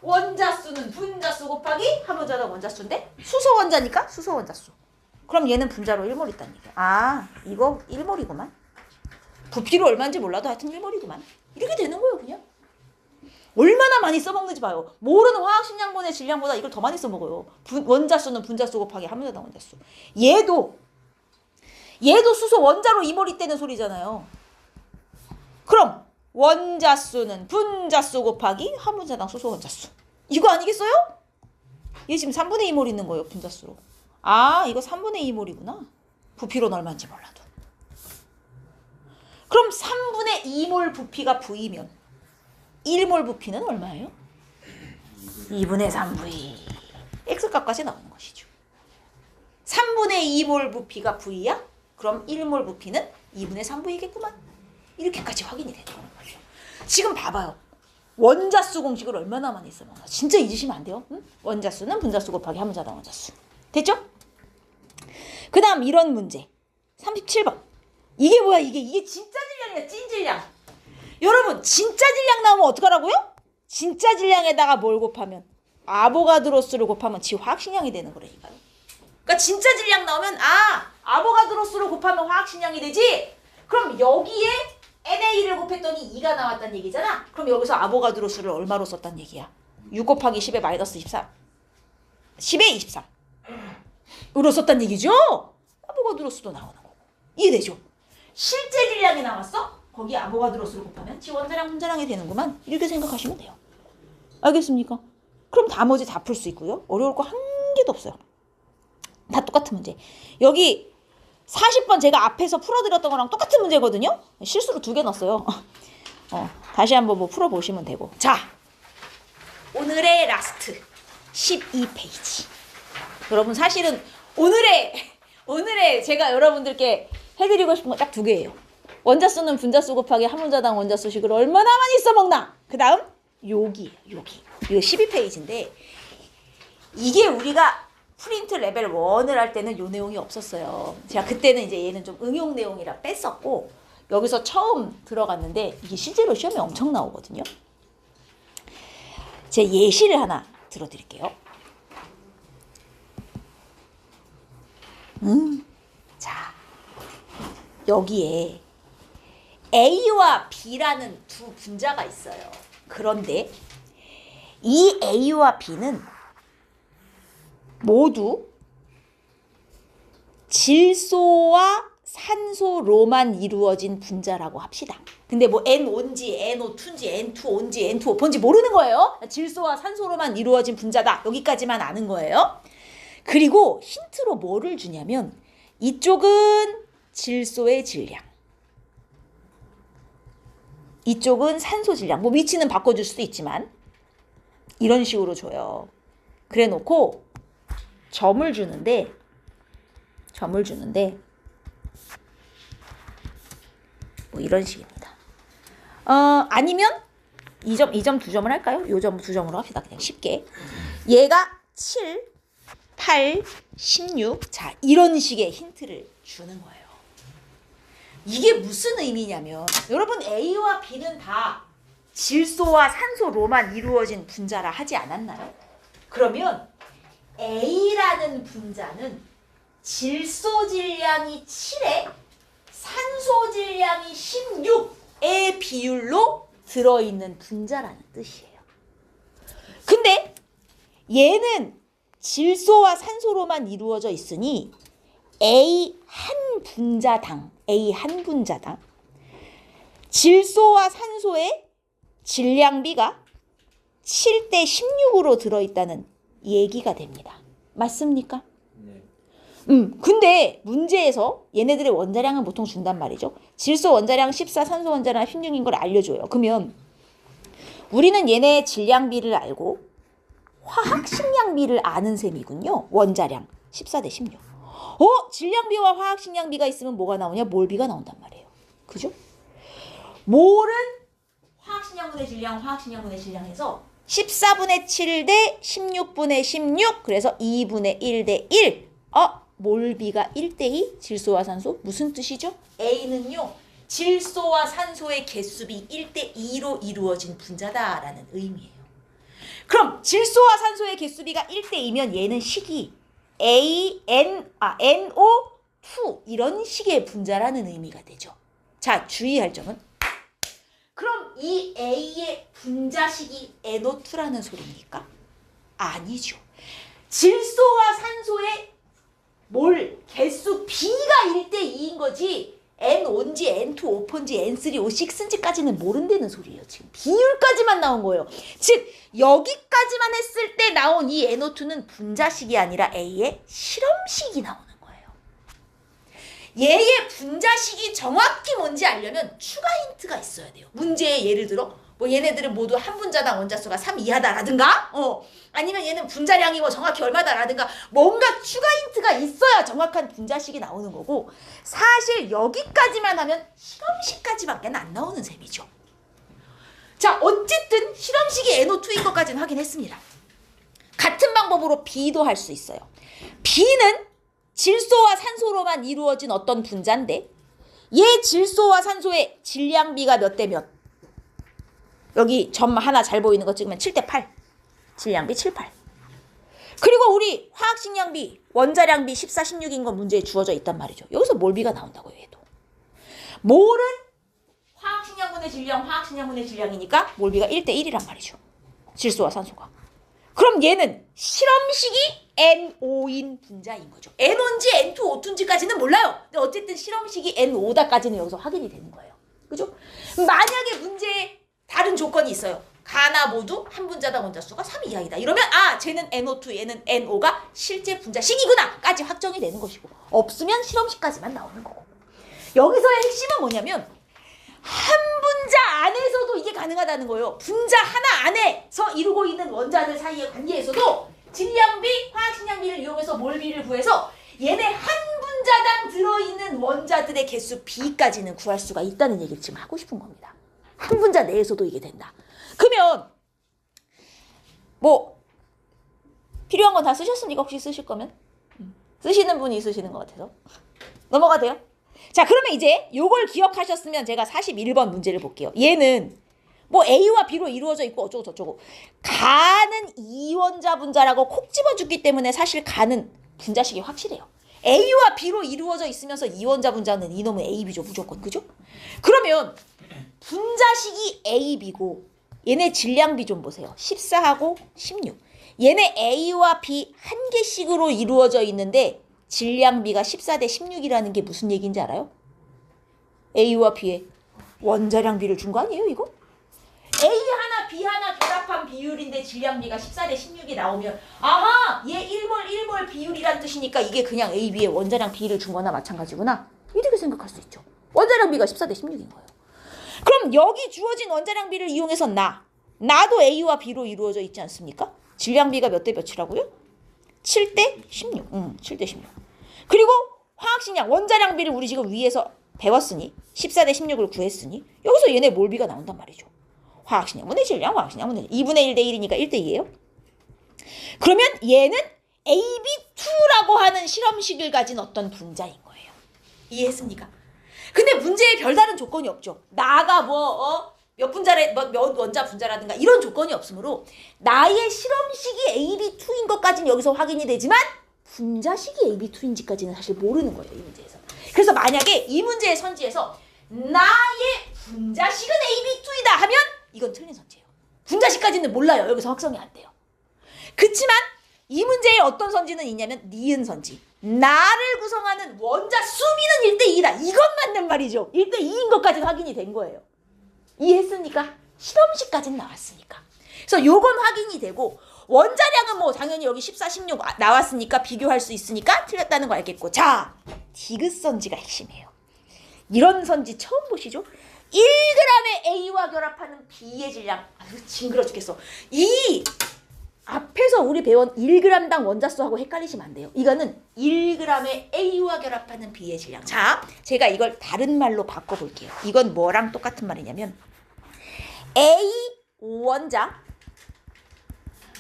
원자수는 분자수 곱하기 한 분자당 원자수인데 수소 원자니까 수소 원자수. 그럼 얘는 분자로 1몰 있다는 얘기야. 아, 이거 1몰이구만. 부피로 얼마인지 몰라도 하여튼 1몰이구만. 이렇게 되는 거예요, 그냥. 얼마나 많이 써먹는지 봐요. 모르는 화학식량분의 질량보다 이걸 더 많이 써먹어요. 원자수는 분자수 곱하기 한 분자당 원자수. 얘도 수소 원자로 2몰 있다는 소리잖아요. 그럼 원자수는 분자수 곱하기 한 분자당 수소 원자수. 이거 아니겠어요? 얘 지금 3분의 2몰 있는 거예요, 분자수로. 아, 이거 3분의 2몰이구나. 부피로는 얼마인지 몰라도. 그럼 3분의 2몰 부피가 V면 1몰 부피는 얼마예요? 2분의 3V. X값까지 나오는 것이죠. 3분의 2몰 부피가 V야? 그럼 1몰 부피는 2분의 3V겠구만. 이렇게까지 확인이 되는 거예요. 지금 봐봐요. 원자수 공식을 얼마나 많이 써먹나. 진짜 잊으시면 안 돼요. 응? 원자수는 분자수 곱하기 한 분자당 원자수. 됐죠? 그 다음 이런 문제. 37번. 이게 뭐야? 이게 진짜 질량이야. 찐 질량. 여러분 진짜 질량 나오면 어떡하라고요? 진짜 질량에다가 뭘 곱하면? 아보가드로수를 곱하면 지 화학식량이 되는 거라니까요. 그러니까 진짜 질량 나오면 아보가드로수를 곱하면 화학식량이 되지? 그럼 여기에 NA를 곱했더니 2가 나왔단 얘기잖아. 그럼 여기서 아보가드로수를 얼마로 썼단 얘기야? 6 곱하기 10에 마이너스 24. 10에 23. 으로 썼단 얘기죠? 아보가드로수도 나오는 거고. 이해되죠? 실제 질량이 나왔어? 거기 아보가드로수를 곱하면 지 원자량 분자량이 되는구만. 이렇게 생각하시면 돼요. 알겠습니까? 그럼 나머지 다 풀 수 있고요. 어려울 거 한 개도 없어요. 다 똑같은 문제. 여기 40번 제가 앞에서 풀어드렸던 거랑 똑같은 문제거든요. 실수로 2개 넣었어요. 다시 한번 뭐 풀어보시면 되고. 자, 오늘의 라스트 12페이지. 여러분 사실은 오늘의 제가 여러분들께 해드리고 싶은 건 딱 2개예요. 원자수는 분자수 곱하기 한 분자당 원자수식을 얼마나 많이 써먹나. 그 다음 여기 이거 12페이지인데 이게 우리가 프린트 레벨 1을 할 때는 요 내용이 없었어요. 제가 그때는 이제 얘는 좀 응용 내용이라 뺐었고 여기서 처음 들어갔는데 이게 실제로 시험에 엄청 나오거든요. 제 예시를 하나 들어드릴게요. 자, 여기에 A와 B라는 두 분자가 있어요. 그런데 이 A와 B는 모두 질소와 산소로만 이루어진 분자라고 합시다. 근데 뭐 N1인지 NO2인지 N2O인지 N2O인지 모르는 거예요. 질소와 산소로만 이루어진 분자다. 여기까지만 아는 거예요. 그리고 힌트로 뭐를 주냐면 이쪽은 질소의 질량, 이쪽은 산소 질량. 뭐 위치는 바꿔줄 수도 있지만 이런 식으로 줘요. 그래 놓고 점을 주는데 뭐 이런 식입니다. 아니면 이 점 두 점을 할까요? 요 점 두 점으로 합시다. 그냥 쉽게. 얘가 7, 8, 16. 자, 이런 식의 힌트를 주는 거예요. 이게 무슨 의미냐면 여러분 A와 B는 다 질소와 산소로만 이루어진 분자라 하지 않았나요? 그러면 A라는 분자는 질소 질량이 7에 산소 질량이 16의 비율로 들어있는 분자라는 뜻이에요. 근데 얘는 질소와 산소로만 이루어져 있으니 A 한 분자당 질소와 산소의 질량비가 7대 16으로 들어있다는 얘기가 됩니다. 맞습니까? 네. 근데 문제에서 얘네들의 원자량은 보통 준단 말이죠. 질소 원자량 14, 산소 원자량 16인 걸 알려줘요. 그러면 우리는 얘네의 질량비를 알고 화학식량비를 아는 셈이군요. 원자량 14대 16. 질량비와 화학식량비가 있으면 뭐가 나오냐? 몰비가 나온단 말이에요. 그죠? 몰은 화학식량분의 질량, 화학식량분의 질량에서 14분의 7 대 16분의 16, 그래서 2분의 1 대 1. 몰비가 1대 2, 질소와 산소. 무슨 뜻이죠? A는요, 질소와 산소의 개수비 1대 2로 이루어진 분자다라는 의미예요. 그럼 질소와 산소의 개수비가 1대 2면 얘는 식이 NO2 이런 식의 분자라는 의미가 되죠. 자, 주의할 점은 그럼 이 A의 분자식이 NO2라는 소리입니까? 아니죠. 질소와 산소의 몰 개수 B가 1대 2인 거지 N5인지 N2, 5폰지, N3, O6인지까지는 모른다는 소리예요. 지금 비율까지만 나온 거예요. 즉 여기까지만 했을 때 나온 이 NO2는 분자식이 아니라 A의 실험식이 나오는 거예요. 얘의 분자식이 정확히 뭔지 알려면 추가 힌트가 있어야 돼요. 문제에 예를 들어 뭐 얘네들은 모두 한 분자당 원자수가 3 이하다라든가 아니면 얘는 분자량이 뭐 정확히 얼마다라든가 뭔가 추가 힌트가 있어야 정확한 분자식이 나오는 거고 사실 여기까지만 하면 실험식까지밖에 안 나오는 셈이죠. 자, 어쨌든 실험식이 NO2인 것까지는 확인했습니다. 같은 방법으로 B도 할 수 있어요. B는 질소와 산소로만 이루어진 어떤 분자인데 얘 질소와 산소의 질량비가 몇 대 몇? 여기 점 하나 잘 보이는 거 찍으면 7대 8. 질량비 7, 8. 그리고 우리 화학식량비, 원자량비 14, 16인 건 문제에 주어져 있단 말이죠. 여기서 몰비가 나온다고요, 얘도. 몰은 화학식량분의 질량, 화학식량분의 질량이니까 몰비가 1대 1이란 말이죠. 질소와 산소가. 그럼 얘는 실험식이 NO인 분자인 거죠. NO인지 N2, O2인지까지는 몰라요. 근데 어쨌든 실험식이 NO다까지는 여기서 확인이 되는 거예요. 그죠? 만약에 문제에 다른 조건이 있어요. 가나 모두 한 분자당 원자수가 3 이하이다. 이러면 쟤는 NO2, 얘는 NO가 실제 분자식이구나 까지 확정이 되는 것이고 없으면 실험식까지만 나오는 거고. 여기서의 핵심은 뭐냐면 한 분자 안에서도 이게 가능하다는 거예요. 분자 하나 안에서 이루고 있는 원자들 사이의 관계에서도 질량비, 화학식량비를 이용해서 몰비를 구해서 얘네 한 분자당 들어있는 원자들의 개수 B까지는 구할 수가 있다는 얘기를 지금 하고 싶은 겁니다. 한 분자 내에서도 이게 된다. 그러면 뭐 필요한 건 다 쓰셨습니까? 혹시 쓰실 거면? 쓰시는 분이 있으시는 것 같아서 넘어가 돼요? 자, 그러면 이제 요걸 기억하셨으면 제가 41번 문제를 볼게요. 얘는 뭐 A와 B로 이루어져 있고 어쩌고 저쩌고 가는 이원자 분자라고 콕 집어주기 때문에 사실 가는 분자식이 확실해요. A와 B로 이루어져 있으면서 이원자 분자는 이놈은 A, B죠. 무조건. 그죠? 그러면 분자식이 A, B고 얘네 질량비 좀 보세요. 14하고 16. 얘네 A와 B 한 개씩으로 이루어져 있는데 질량비가 14대 16이라는 게 무슨 얘기인지 알아요? A와 B의 원자량비를 준 거 아니에요, 이거? A 하나, B 하나 결합한 비율인데 질량비가 14대 16이 나오면 아하! 얘 1몰 1몰 비율이란 뜻이니까 이게 그냥 A, B의 원자량 비를 준 거나 마찬가지구나. 이렇게 생각할 수 있죠. 원자량비가 14대 16인 거예요. 그럼 여기 주어진 원자량비를 이용해서 나도 A와 B로 이루어져 있지 않습니까? 질량비가 몇 대 몇이라고요? 7대 16. 7대 16. 그리고 화학식량, 원자량비를 우리 지금 위에서 배웠으니 14대 16을 구했으니 여기서 얘네 몰비가 나온단 말이죠. 화학식량분의 질량, 화학식량분의 2분의 1대 1이니까 1대 2예요. 그러면 얘는 AB2라고 하는 실험식을 가진 어떤 분자인 거예요. 이해했습니까? 근데 문제에 별다른 조건이 없죠. 나가 몇 분자래, 몇 원자 분자라든가 이런 조건이 없으므로 나의 실험식이 AB2인 것까지는 여기서 확인이 되지만 분자식이 AB2인지까지는 사실 모르는 거예요, 이 문제에서. 그래서 만약에 이 문제의 선지에서 나의 분자식은 AB2이다 하면 이건 틀린 선지예요. 분자식까지는 몰라요. 여기서 확정이 안 돼요. 그치만 이 문제에 어떤 선지는 있냐면 니은 선지. 나를 구성하는 원자 수비는 1대 2다. 이건 맞는 말이죠. 1대 2인 것까지는 확인이 된 거예요. 이해했습니까? 실험식까지는 나왔으니까. 그래서 요건 확인이 되고 원자량은 뭐 당연히 여기 14, 16 나왔으니까 비교할 수 있으니까 틀렸다는 거 알겠고. 자, 디귿 선지가 핵심이에요. 이런 선지 처음 보시죠? 1g의 A와 결합하는 B의 질량. 아유, 징그러 죽겠어. 이 앞에서 우리 배운 1g당 원자수하고 헷갈리시면 안 돼요. 이거는 1g의 A와 결합하는 B의 질량. 자, 제가 이걸 다른 말로 바꿔볼게요. 이건 뭐랑 똑같은 말이냐면 A 원자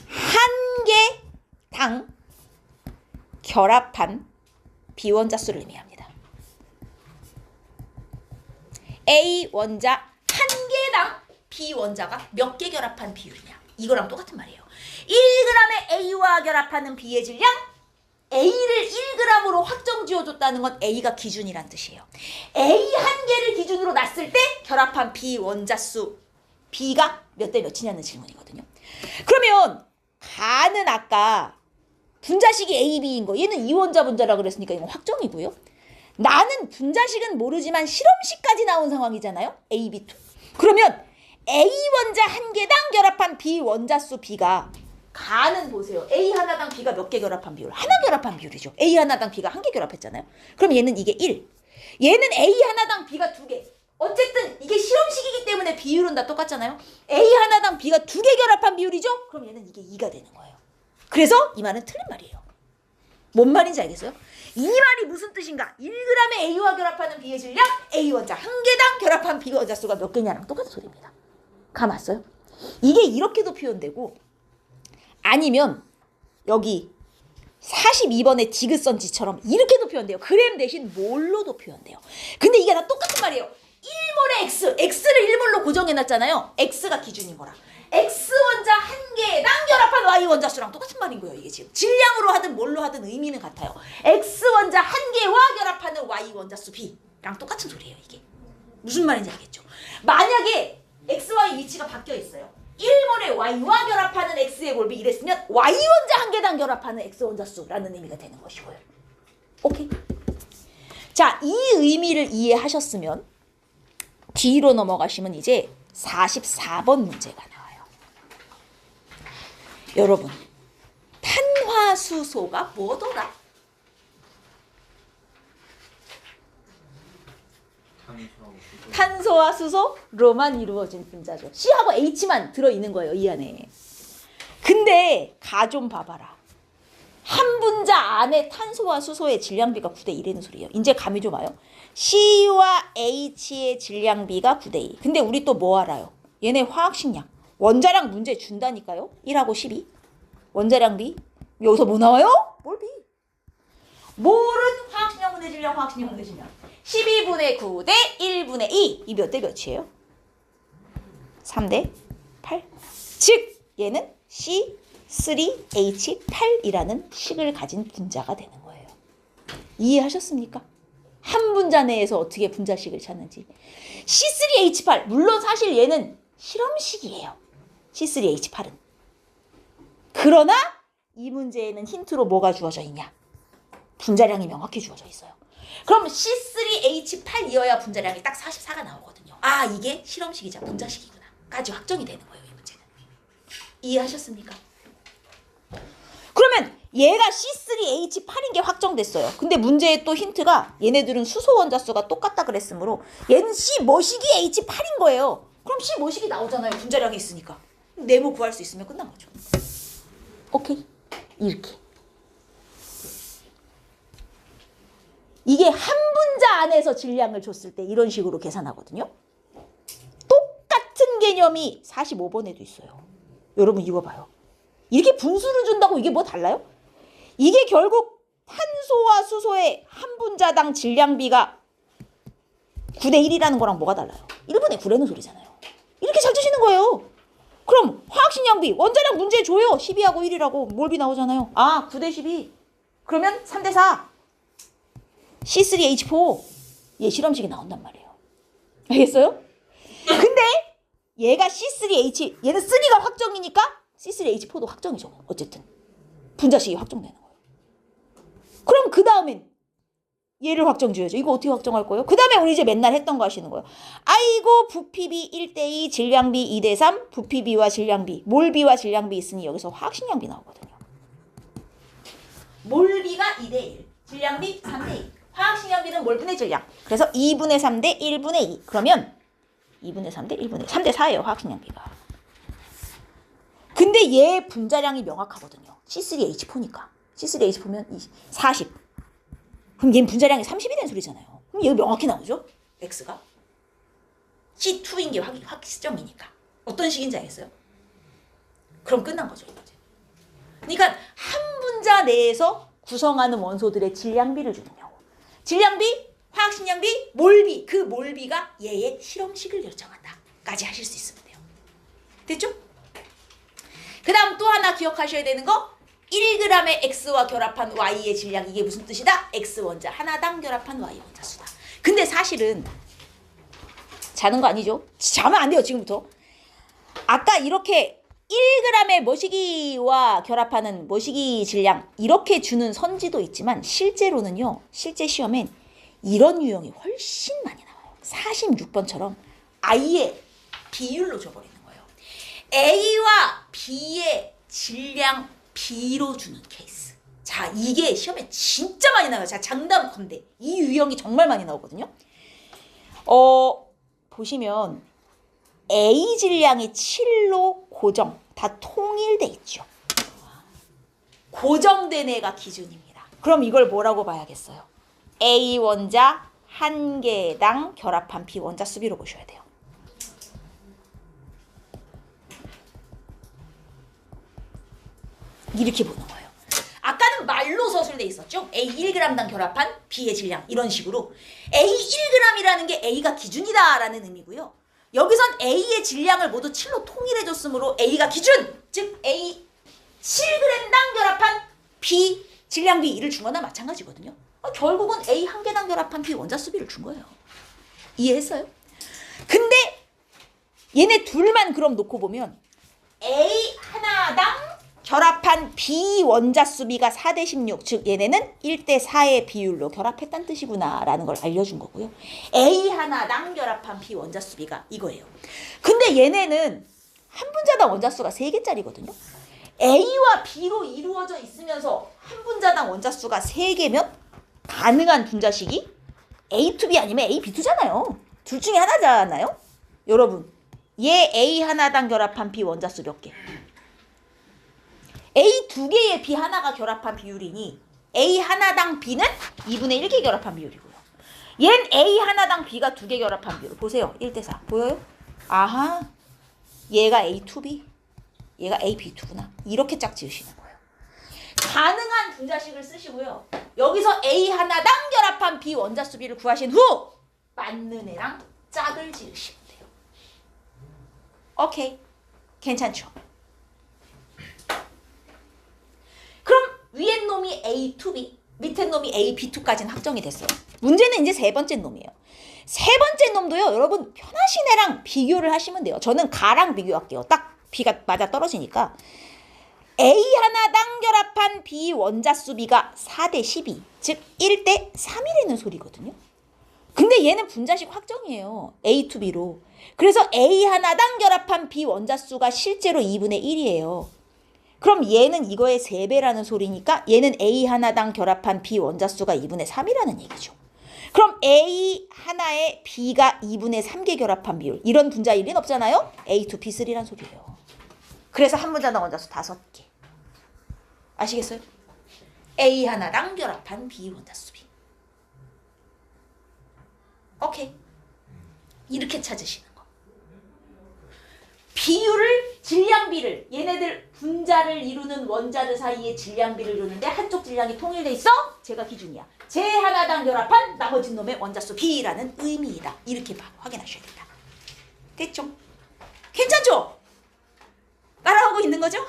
한 개당 결합한 B 원자수를 의미합니다. A 원자 한 개당 B 원자가 몇 개 결합한 비율이냐. 이거랑 똑같은 말이에요. 1g의 A와 결합하는 B의 질량, A를 1g으로 확정 지어줬다는 건 A가 기준이란 뜻이에요. A 한 개를 기준으로 놨을 때 결합한 B 원자수 B가 몇 대 몇이냐는 질문이거든요. 그러면 가는 아까 분자식이 A, B인 거, 얘는 이원자 분자라 그랬으니까 이건 확정이고요. 나는 분자식은 모르지만 실험식까지 나온 상황이잖아요. A, B2. 그러면 A 원자 한 개당 결합한 B 원자수 B가 가는 보세요. A 하나당 B가 몇 개 결합한 비율? 하나 결합한 비율이죠. A 하나당 B가 한 개 결합했잖아요. 그럼 얘는 이게 1. 얘는 A 하나당 B가 2개. 어쨌든 이게 실험식이기 때문에 비율은 다 똑같잖아요. A 하나당 B가 2개 결합한 비율이죠? 그럼 얘는 이게 2가 되는 거예요. 그래서 이 말은 틀린 말이에요. 뭔 말인지 알겠어요? 이 말이 무슨 뜻인가? 1g의 A와 결합하는 B의 질량, A 원자 한 개당 결합한 B 원자 수가 몇 개냐랑 똑같은 소리입니다. 감 왔어요? 이게 이렇게도 표현되고, 아니면 여기 42번의 디귿선지처럼 이렇게도 표현돼요. 그램 대신 몰로도 표현돼요. 근데 이게 다 똑같은 말이에요. 1몰의 X, X를 1몰로 고정해놨잖아요. X가 기준인 거라. X 원자 한 개당 결합한 Y 원자 수랑 똑같은 말인 거예요. 이게 지금 질량으로 하든 뭘로 하든 의미는 같아요. X 원자 한 개와 결합하는 Y 원자 수 B랑 똑같은 소리예요. 이게 무슨 말인지 알겠죠? 만약에 X, Y 위치가 바뀌어 있어요. 1몰의 Y와 결합하는 X의 골비 이랬으면 Y 원자 한 개당 결합하는 X 원자 수라는 의미가 되는 것이고요. 오케이? 자, 이 의미를 이해하셨으면 뒤로 넘어가시면 이제 44번 문제가 나와요. 여러분, 탄화수소가 뭐더라? 탄소와 수소로만 이루어진 분자죠. C하고 H만 들어있는 거예요, 이 안에. 근데 가 좀 봐봐라. 한 분자 안에 탄소와 수소의 질량비가 9대 1이라는 소리예요. 이제 감이 좀 와요. C와 H의 질량비가 9대 2. 근데 우리 또 뭐 알아요? 얘네 화학식량. 원자량 문제 준다니까요. 1하고 12. 원자량 B. 여기서 뭐 나와요? 뭘 B? 몰은 화학식량 분의 질량, 화학식량 분의 질량. 12분의 9 대 1분의 2. 이 몇 대 몇이에요? 3대 8. 즉 얘는 C3H8이라는 식을 가진 분자가 되는 거예요. 이해하셨습니까? 한 분자 내에서 어떻게 분자식을 찾는지. C3H8. 물론 사실 얘는 실험식이에요. C3H8은. 그러나 이 문제에는 힌트로 뭐가 주어져 있냐? 분자량이 명확히 주어져 있어요. 그럼 C3H8이어야 분자량이 딱 44가 나오거든요. 아, 이게 실험식이자 분자식이구나 까지 확정이 되는 거예요. 이 문제는. 이해하셨습니까? 그러면 얘가 C3H8인 게 확정됐어요. 근데 문제의 또 힌트가 얘네들은 수소 원자수가 똑같다 그랬으므로 얘는 C 뭐식이 H8인 거예요. 그럼 C 뭐식이 나오잖아요. 분자량이 있으니까. 네모 구할 수 있으면 끝난 거죠. 오케이? 이렇게. 이게 한 분자 안에서 질량을 줬을 때 이런 식으로 계산하거든요. 똑같은 개념이 45번에도 있어요. 여러분 이거 봐요. 이렇게 분수를 준다고 이게 뭐 달라요? 이게 결국 탄소와 수소의 한 분자당 질량비가 9대 1이라는 거랑 뭐가 달라요? 1분의 9라는 소리잖아요. 이렇게 잘 주시는 거예요. 그럼 화학식량비 원자량 문제 줘요. 12하고 1이라고 몰비 나오잖아요. 아 9대 12. 그러면 3대 4. C3H4. 얘 실험식이 나온단 말이에요. 알겠어요? 근데 얘가 C3H 얘는 3가 확정이니까 C3H4도 확정이죠. 어쨌든 분자식이 확정되는 거예요. 그럼 그 다음엔 얘를 확정 지어야죠. 이거 어떻게 확정할 거예요? 그 다음에 우리 이제 맨날 했던 거 하시는 거예요. 아이고 부피비 1대2 질량비 2대3 부피비와 질량비 몰비와 질량비 있으니 여기서 화학식량비 나오거든요. 몰비가 2대1 질량비 3대2 화학식량비는 몰분의 질량. 그래서 2분의 3대 1분의 2 그러면 2분의 3대 1분의 2 3대 4예요. 화학식량비가. 근데 얘 분자량이 명확하거든요. C3H4니까. C3H4면 40. 그럼 얘는 분자량이 30이 된 소리잖아요. 그럼 얘가 명확히 나오죠? X가. C2인 게 확정이니까. 어떤 식인지 알겠어요? 그럼 끝난 거죠. 이제. 그러니까 한 분자 내에서 구성하는 원소들의 질량비를 주는 경우. 질량비, 화학식량비, 몰비. 그 몰비가 얘의 실험식을 결정한다. 까지 하실 수 있으면 돼요. 됐죠? 그 다음 또 하나 기억하셔야 되는 거 1g의 X와 결합한 Y의 질량 이게 무슨 뜻이다? X 원자 하나당 결합한 Y 원자 수다. 근데 사실은 자는 거 아니죠? 자면 안 돼요 지금부터. 아까 이렇게 1g의 머시기와 결합하는 머시기 질량 이렇게 주는 선지도 있지만 실제로는요. 실제 시험엔 이런 유형이 훨씬 많이 나와요. 46번처럼 아예 비율로 줘버리는 거예요. A와 B의 질량 B로 주는 케이스. 자, 이게 시험에 진짜 많이 나와요. 자, 장담컨대. 이 유형이 정말 많이 나오거든요. 보시면 A 질량이 7로 고정, 다 통일돼 있죠. 고정된 애가 기준입니다. 그럼 이걸 뭐라고 봐야겠어요? A 원자 한 개당 결합한 B 원자 수비로 보셔야 돼요. 이렇게 보는 거예요. 아까는 말로 서술돼 있었죠. A 1g당 결합한 B의 질량 이런 식으로 A 1g이라는 게 A가 기준이다라는 의미고요. 여기선 A의 질량을 모두 7로 통일해줬으므로 A가 기준! 즉 A 7g당 결합한 B 질량 B를 준 거나 마찬가지거든요. 결국은 A 한 개당 결합한 B 원자 수비를 준 거예요. 이해했어요? 근데 얘네 둘만 그럼 놓고 보면 A 하나당 결합한 B 원자 수비가 4대 16, 즉 얘네는 1대 4의 비율로 결합했다는 뜻이구나 라는 걸 알려준 거고요. A 하나당 결합한 B 원자 수비가 이거예요. 근데 얘네는 한 분자당 원자 수가 3개짜리거든요. A와 B로 이루어져 있으면서 한 분자당 원자 수가 3개면 가능한 분자식이 A2B 아니면 AB2잖아요. 둘 중에 하나잖아요. 여러분, 얘 A 하나당 결합한 B 원자 수 몇 개? A 2개의 B 하나가 결합한 비율이니 A 하나당 B는 2분의 1개 결합한 비율이고요. 얜 A 하나당 B가 2개 결합한 비율. 보세요. 1대 4. 보여요? 아하. 얘가 A2B. 얘가 AB2구나. 이렇게 짝 지으시는 거예요. 가능한 분자식을 쓰시고요. 여기서 A 하나당 결합한 B 원자 수비를 구하신 후 맞는 애랑 짝을 지으시면 돼요. 오케이. 괜찮죠? 그럼 위에 놈이 A2B, 밑에 놈이 AB2까지는 확정이 됐어요. 문제는 이제 세 번째 놈이에요. 세 번째 놈도요, 여러분 편하신 애랑 비교를 하시면 돼요. 저는 가랑 비교할게요. 딱 B가 맞아 떨어지니까. A 하나당 결합한 B 원자 수비가 4대 12, 즉 1대 3이라는 소리거든요. 근데 얘는 분자식 확정이에요. A2B로. 그래서 A 하나당 결합한 B 원자 수가 실제로 2분의 1이에요. 그럼 얘는 이거의 3배라는 소리니까 얘는 A 하나당 결합한 B 원자 수가 2분의 3이라는 얘기죠. 그럼 A 하나에 B가 2분의 3개 결합한 비율. 이런 분자일 리는 없잖아요. A2B3란 소리예요. 그래서 한 분자당 원자 수 5개. 아시겠어요? A 하나당 결합한 B 원자 수비. 오케이. 이렇게 찾으시는 거. 비율을, 질량비를, 얘네들 분자를 이루는 원자들 사이의 질량비를 주는데 한쪽 질량이 통일돼 있어? 제가 기준이야. 제 하나당 결합한 나머지 놈의 원자수 B라는 의미이다. 이렇게 확인하셔야겠다. 됐죠? 괜찮죠? 따라하고 있는 거죠?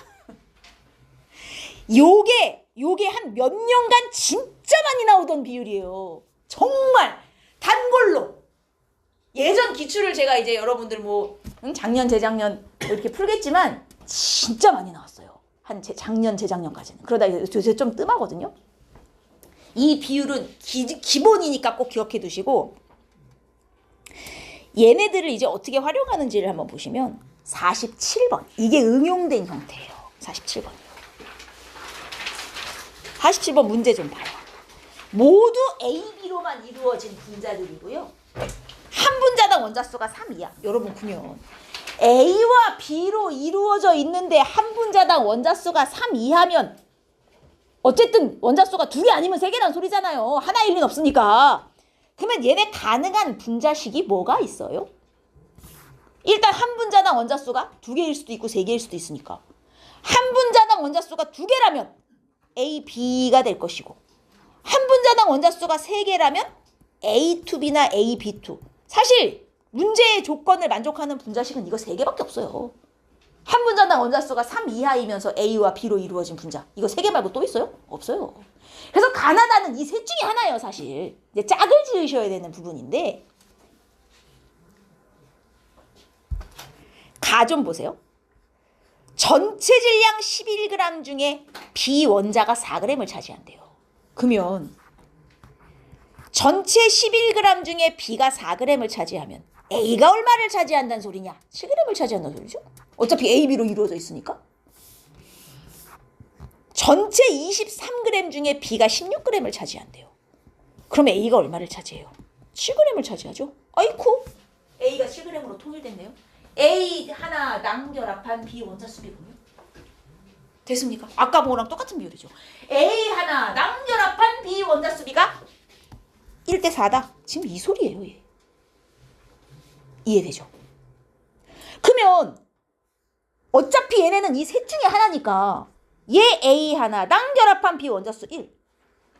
요게 한 몇 년간 진짜 많이 나오던 비율이에요. 정말 단골로. 예전 기출을 제가 이제 여러분들 뭐 작년 재작년 이렇게 풀겠지만 진짜 많이 나왔어요. 한 작년 재작년까지는. 그러다 요새 좀 뜸하거든요. 이 비율은 기본이니까 꼭 기억해 두시고, 얘네들을 이제 어떻게 활용하는지를 한번 보시면 47번 이게 응용된 형태예요. 47번이요. 47번 문제 좀 봐요. 모두 A, B로만 이루어진 분자들이고요. 한 분자당 원자수가 3이야. 여러분 보면 A와 B로 이루어져 있는데 한 분자당 원자수가 3 이하면 어쨌든 원자수가 2개 아니면 3개란 소리잖아요. 하나일 리는 없으니까. 그러면 얘네 가능한 분자식이 뭐가 있어요? 일단 한 분자당 원자수가 2개일 수도 있고 3개일 수도 있으니까. 한 분자당 원자수가 2개라면 A, B가 될 것이고, 한 분자당 원자수가 3개라면 A2B나 AB2. 사실 문제의 조건을 만족하는 분자식은 이거 3개밖에 없어요. 한 분자당 원자수가 3 이하이면서 A와 B로 이루어진 분자. 이거 3개 말고 또 있어요? 없어요. 그래서 가나다는 이 셋 중에 하나예요, 사실. 이제 짝을 지으셔야 되는 부분인데, 가 좀 보세요. 전체 질량 11g 중에 B 원자가 4g을 차지한대요. 그러면 전체 11g 중에 B가 4g을 차지하면 A가 얼마를 차지한다는 소리냐? 7g을 차지한다는 소리죠. 어차피 A, B로 이루어져 있으니까. 전체 23g 중에 B가 16g을 차지한대요. 그럼 A가 얼마를 차지해요? 7g을 차지하죠. 아이쿠, A가 7g으로 통일됐네요. A 하나당 결합한 B 원자수 비군요. 됐습니까? 아까 뭐랑 똑같은 비율이죠. A 하나당 결합한 B 원자수 비가 1대 4다. 지금 이 소리예요. 얘. 이해되죠? 그러면 어차피 얘네는 이 셋 중에 하나니까 얘 A 하나당 결합한 B 원자수 1.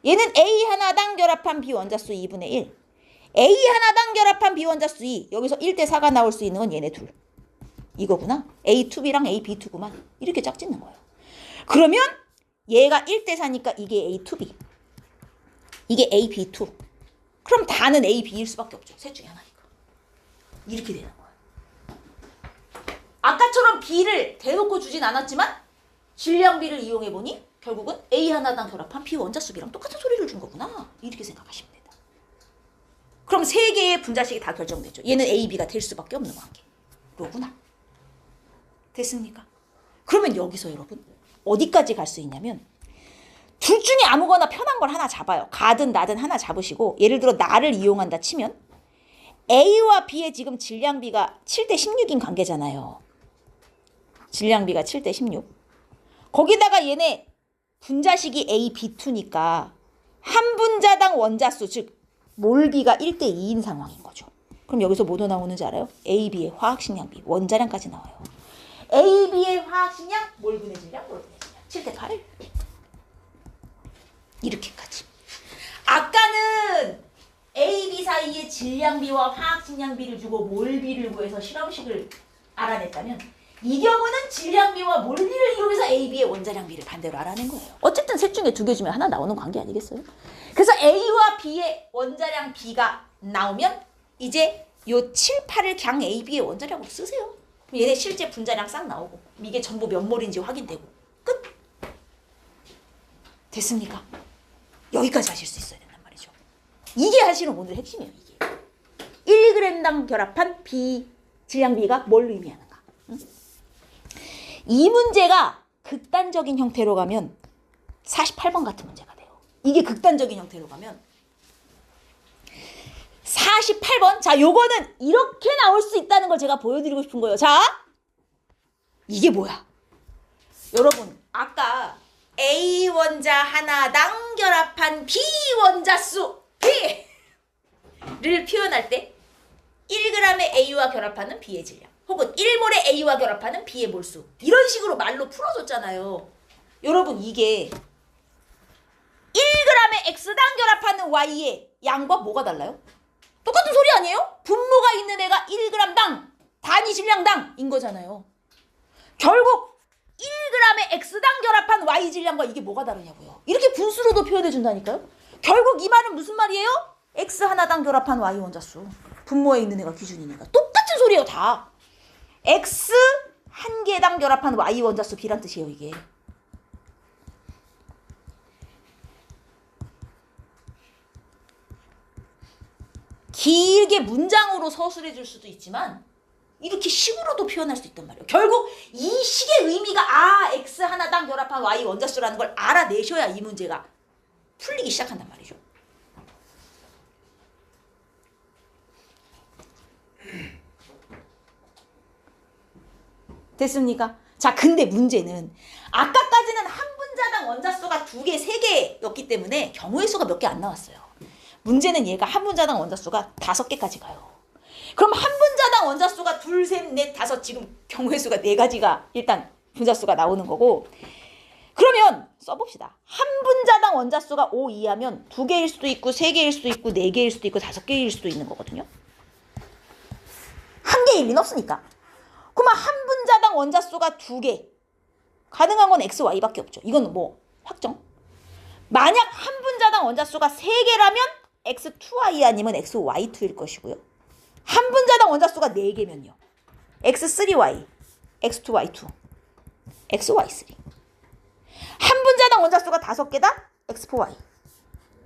얘는 A 하나당 결합한 B 원자수 2분의 1. A 하나당 결합한 B 원자수 2. 여기서 1대 4가 나올 수 있는 건 얘네 둘. 이거구나. A2B랑 AB2구만. 이렇게 짝짓는 거예요. 그러면 얘가 1대 4니까 이게 A2B. 이게 AB2. 그럼 다는 AB일 수밖에 없죠. 셋 중에 하나니까. 이렇게 되는 거예요. 아까처럼 B를 대놓고 주진 않았지만 질량비를 이용해보니 결국은 A 하나당 결합한 B 원자수 B랑 똑같은 소리를 준 거구나. 이렇게 생각하시면 됩니다. 그럼 세 개의 분자식이 다 결정됐죠. 얘는 A, B가 될 수밖에 없는 관계로구나. 됐습니까? 그러면 여기서 여러분 어디까지 갈 수 있냐면 둘 중에 아무거나 편한 걸 하나 잡아요. 가든 나든 하나 잡으시고 예를 들어 나를 이용한다 치면 A와 B의 지금 질량비가 7대 16인 관계잖아요. 질량비가 7대 16. 거기다가 얘네 분자식이 A, B2니까 한 분자당 원자수 즉 몰비가 1대 2인 상황인 거죠. 그럼 여기서 뭐도 나오는지 알아요? A, B의 화학식량비, 원자량까지 나와요. A, B의 화학식량, 몰분의 질량, 몰분의 질량. 7대 8. 이렇게까지. 아까는 A, B 사이에 질량비와 화학식량비를 주고 몰비를 구해서 실험식을 알아냈다면 이 경우는 질량비와 몰비를 이용해서 A, B의 원자량비를 반대로 알아낸 거예요. 어쨌든 셋 중에 2개 주면 하나 나오는 관계 아니겠어요? 그래서 A와 B의 원자량 B가 나오면 이제 요 7, 8을 그냥 A, B의 원자량으로 쓰세요. 그럼 얘네 실제 분자량 싹 나오고 이게 전부 몇 몰인지 확인되고 끝! 됐습니까? 여기까지 하실 수 있어야 된단 말이죠. 이게 사실은 오늘 핵심이에요. 이게 1g당 결합한 B 질량비가 뭘 의미하는가? 응? 이 문제가 극단적인 형태로 가면 48번 같은 문제가 돼요. 이게 극단적인 형태로 가면 48번. 자, 요거는 이렇게 나올 수 있다는 걸 제가 보여드리고 싶은 거예요. 자, 이게 뭐야? 여러분, 아까 A 원자 하나당 결합한 B 원자수 B를 표현할 때 1g의 A와 결합하는 B의 질량 혹은 1몰의 A와 결합하는 B의 몰수 이런 식으로 말로 풀어줬잖아요. 여러분 이게 1g의 X당 결합하는 Y의 양과 뭐가 달라요? 똑같은 소리 아니에요? 분모가 있는 애가 1g당 단위 질량당인 거잖아요. 결국 1g의 X당 결합한 Y 질량과 이게 뭐가 다르냐고요. 이렇게 분수로도 표현해 준다니까요. 결국 이 말은 무슨 말이에요? X 하나당 결합한 Y 원자수. 분모에 있는 애가 기준이니까. 똑같은 소리예요 다. X 한 개당 결합한 Y 원자수 B란 뜻이에요 이게. 길게 문장으로 서술해 줄 수도 있지만 이렇게 식으로도 표현할 수 있단 말이에요. 결국 이 식의 의미가 X 하나당 결합한 Y 원자수라는 걸 알아내셔야 이 문제가 풀리기 시작한단 말이죠. 됐습니까? 자, 근데 문제는 아까까지는 한 분자당 원자수가 2개, 3개였기 때문에 경우의 수가 몇 개 안 나왔어요. 문제는 얘가 한 분자당 원자수가 5개까지 가요. 그럼 한 분자당 원자수가 2, 3, 4, 5 지금 경우의 수가 4가지가 일단 분자수가 나오는 거고 그러면 써봅시다. 한 분자당 원자수가 5 이하면 2개일 수도 있고 3개일 수도 있고 4개일 수도 있고 5개일 수도 있는 거거든요. 한 개일 리는 없으니까. 그러면 한 분자당 원자수가 2개. 가능한 건 X, Y밖에 없죠. 이건 뭐 확정. 만약 한 분자당 원자수가 3개라면 X2Y 아니면 XY2일 것이고요. 한 분자당 원자수가 4개면요. X3Y, X2Y2, XY3. 한 분자당 원자수가 5개다? X4Y,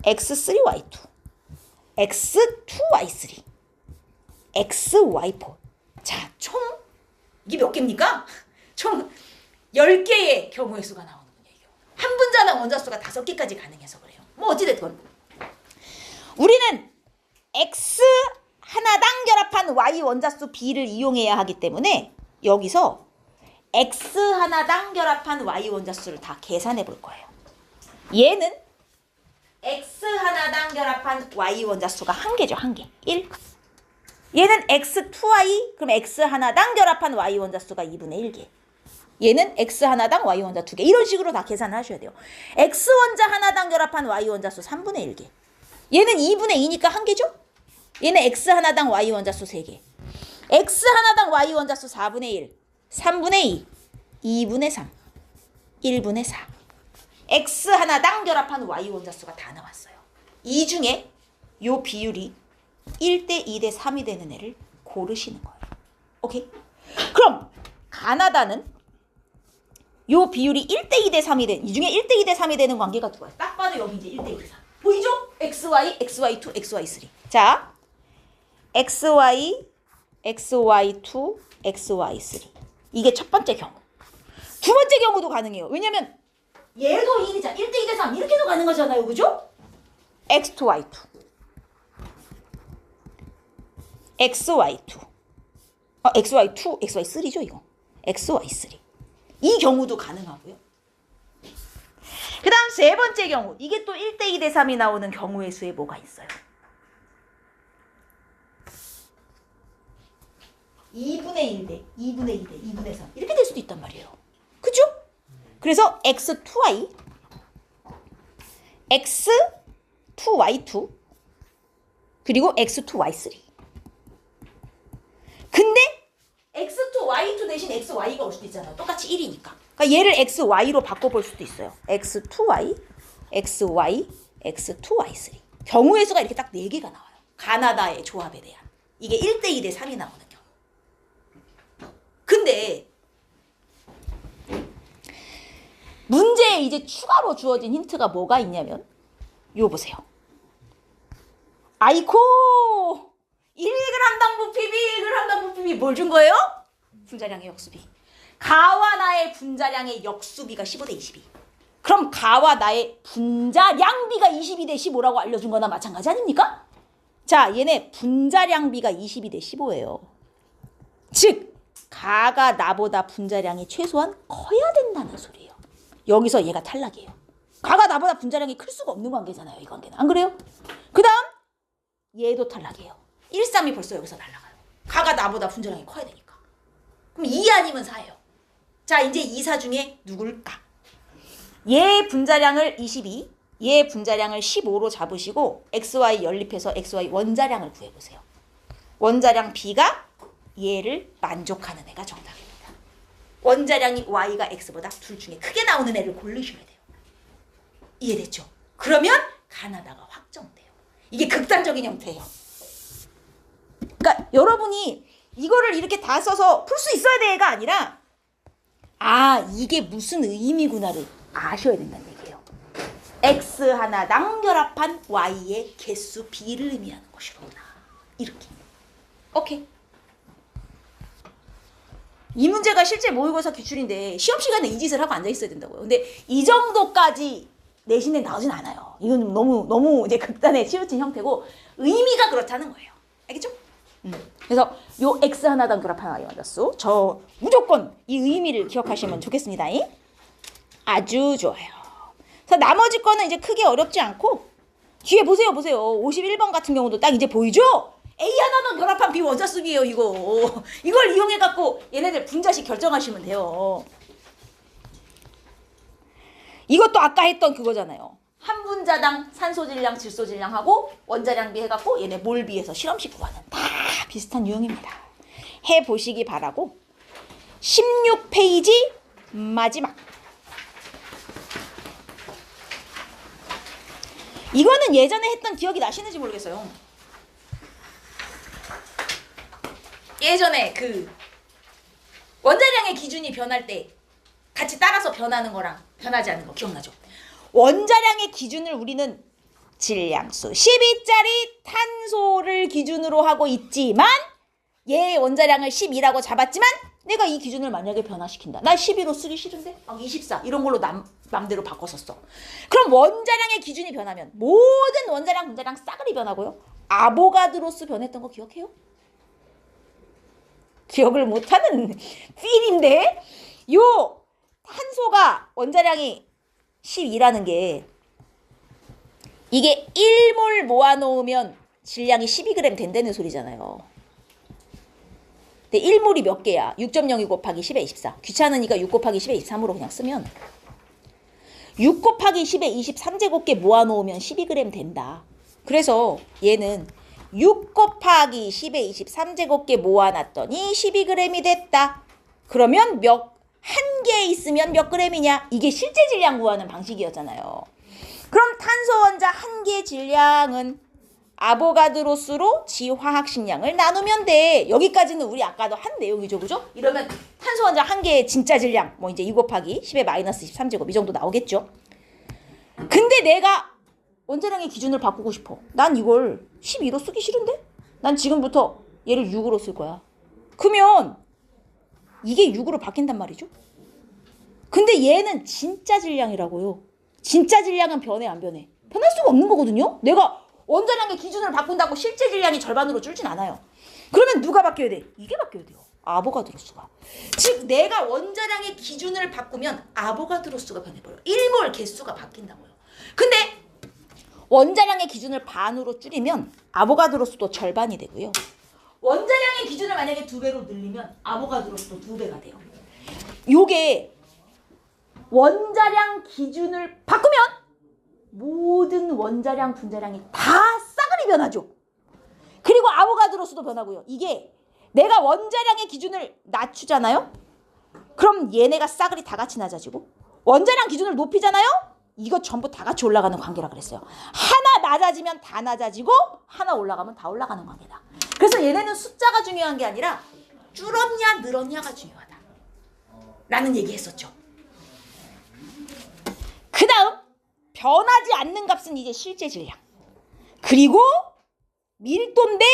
X3Y2, X2Y3, XY4. 자, 총 이게 몇 개입니까? 총 10개의 경우의 수가 나오는군요. 한 분자당 원자수가 5개까지 가능해서 그래요. 뭐 어찌됐건 우리는 X 하나당 결합한 Y 원자수 B를 이용해야 하기 때문에 여기서 X 하나당 결합한 Y 원자수를 다 계산해 볼 거예요. 얘는 X 하나당 결합한 Y 원자수가 한 개죠. 한 개. 1. 얘는 X2Y, 그럼 X 하나당 결합한 Y 원자수가 2분의 1개. 얘는 X 하나당 Y 원자 2개. 이런 식으로 다 계산을 하셔야 돼요. X 원자 하나당 결합한 Y 원자수 3분의 1개. 얘는 2분의 2니까 한 개죠? 얘는 X 하나당 Y 원자수 3개. X 하나당 Y 원자수 4분의 1, 3분의 2, 2분의 3, 1분의 4. X 하나당 결합한 Y 원자수가 다 나왔어요. 이 중에 요 비율이 1대 2대 3이 되는 애를 고르시는 거예요. 오케이? 그럼 가나다는 요 비율이 1대 2대 3이 되는, 이 중에 1대 2대 3이 되는 관계가 누구야? 딱 봐도 여기 이제 1대 2대 3. 보이죠? XY, XY2, XY3. 자, XY, XY2, XY3. 이게 첫 번째 경우. 두 번째 경우도 가능해요. 왜냐면 얘도 1이자 1대 2대 3 이렇게도 가능하잖아요. 그죠? X2Y2. XY2. XY2, XY3죠, 이거. XY3. 이 경우도 가능하고요. 그 다음 세 번째 경우. 이게 또 1대 2대 3이 나오는 경우의 수에 뭐가 있어요? 2분의 1대 2분의 2대 2분의 3 이렇게 될 수도 있단 말이에요. 그죠? 그래서 X2Y, X2Y2, 그리고 X2Y3. 근데 X2Y2 대신 XY가 올 수도 있잖아요. 똑같이 1이니까. 그러니까 얘를 XY로 바꿔볼 수도 있어요. X2Y, XY, X2Y3. 경우의 수가 이렇게 딱 4개가 나와요. 가나다의 조합에 대한. 이게 1대 2대 3이 나오는 경우. 근데 문제에 이제 추가로 주어진 힌트가 뭐가 있냐면 이거 보세요. 아이코! 1g당 부피, 1g당 부피 뭘 준 거예요? 분자량의 역수비. 가와 나의 분자량의 역수비가 15대 22. 그럼 가와 나의 분자량비가 22대 15라고 알려준 거나 마찬가지 아닙니까? 자, 얘네 분자량비가 22대 15예요. 즉, 가가 나보다 분자량이 최소한 커야 된다는 소리예요. 여기서 얘가 탈락이에요. 가가 나보다 분자량이 클 수가 없는 관계잖아요. 이 관계는. 안 그래요? 그 다음 얘도 탈락이에요. 1, 3이 벌써 여기서 날아가요. 가가 나보다 분자량이 커야 되니까. 그럼 2 아니면 4예요. 자, 이제 2, 4 중에 누굴까? 얘 분자량을 22, 얘 분자량을 15로 잡으시고 XY 연립해서 XY 원자량을 구해보세요. 원자량 B가 얘를 만족하는 애가 정답입니다. 원자량이 Y가 X보다 둘 중에 크게 나오는 애를 고르셔야 돼요. 이해됐죠? 그러면 가나다가 확정돼요. 이게 극단적인 형태예요. 그러니까 여러분이 이거를 이렇게 다 써서 풀 수 있어야 돼가 아니라 이게 무슨 의미구나를 아셔야 된다는 얘기예요. X 하나당 결합한 Y의 개수 B를 의미하는 것이로구나. 이렇게. 오케이. 이 문제가 실제 모의고사 기출인데 시험 시간에 이 짓을 하고 앉아 있어야 된다고요. 근데 이 정도까지 내신에 나오진 않아요. 이건 너무 이제 극단에 치우친 형태고 의미가 그렇다는 거예요. 알겠죠? 그래서 요 X 하나당 결합한 Y 원자수 저 무조건 이 의미를 기억하시면 좋겠습니다. 아주 좋아요. 그래서 나머지 거는 이제 크게 어렵지 않고 뒤에 보세요. 51번 같은 경우도 딱 이제 보이죠? A 하나당 결합한 B 원자수비예요. 이걸 이용해 갖고 얘네들 분자식 결정하시면 돼요. 이것도 아까 했던 그거잖아요. 한 분자당 산소 질량, 질소 질량하고 원자량비 해갖고 얘네 몰비해서 실험식 구하는 다 비슷한 유형입니다. 해보시기 바라고 16페이지 마지막. 이거는 예전에 했던 기억이 나시는지 모르겠어요. 예전에 그 원자량의 기준이 변할 때 같이 따라서 변하는 거랑 변하지 않는 거 기억나죠? 원자량의 기준을 우리는 질량수 12짜리 탄소를 기준으로 하고 있지만 얘 원자량을 12라고 잡았지만 내가 이 기준을 만약에 변화시킨다. 나 12로 쓰기 싫은데 24 이런 걸로 맘대로 바꿔서 써. 그럼 원자량의 기준이 변하면 모든 원자량, 분자량 싸그리 변하고요. 아보가드로스 변했던 거 기억해요? 기억을 못하는 필인데 요 탄소가 원자량이 12라는 게 이게 1몰 모아놓으면 질량이 12g 된다는 소리잖아요. 근데 1몰이 몇 개야? 6.02 곱하기 10의 24. 귀찮으니까 6 곱하기 10의 23으로 그냥 쓰면 6 곱하기 10의 23제곱개 모아놓으면 12g 된다. 그래서 얘는 6 곱하기 10의 23제곱개 모아놨더니 12g이 됐다. 그러면 한 개 있으면 몇 g이냐? 이게 실제 질량 구하는 방식이었잖아요. 그럼 탄소 원자 한 개 질량은 아보가드로스로 지 화학식량을 나누면 돼. 여기까지는 우리 아까도 한 내용이죠, 그죠? 이러면 탄소 원자 한 개의 진짜 질량, 뭐 이제 2 곱하기 10의 마이너스 23제곱 이 정도 나오겠죠? 근데 내가 원자량의 기준을 바꾸고 싶어. 난 이걸 12로 쓰기 싫은데? 난 지금부터 얘를 6으로 쓸 거야. 그러면 이게 6으로 바뀐단 말이죠? 근데 얘는 진짜 질량이라고요. 진짜 질량은 변해 안 변해? 변할 수가 없는 거거든요? 내가 원자량의 기준을 바꾼다고 실제 질량이 절반으로 줄진 않아요. 그러면 누가 바뀌어야 돼? 이게 바뀌어야 돼요. 아보가드로스가. 즉 내가 원자량의 기준을 바꾸면 아보가드로스가 변해버려요. 1몰 개수가 바뀐다고요. 근데 원자량의 기준을 반으로 줄이면 아보가드로스도 절반이 되고요. 원자량의 기준을 만약에 2배로 늘리면 아보가드로스도 2배가 돼요. 요게 원자량 기준을 바꾸면 모든 원자량, 분자량이 다 싸그리 변하죠. 그리고 아보가드로스도 변하고요. 이게 내가 원자량의 기준을 낮추잖아요. 그럼 얘네가 싸그리 다 같이 낮아지고 원자량 기준을 높이잖아요. 이거 전부 다 같이 올라가는 관계라 그랬어요. 하나 낮아지면 다 낮아지고 하나 올라가면 다 올라가는 관계다. 그래서 얘네는 숫자가 중요한 게 아니라 줄었냐 늘었냐가 중요하다 라는 얘기 했었죠. 그 다음 변하지 않는 값은 이제 실제 질량. 그리고 밀도인데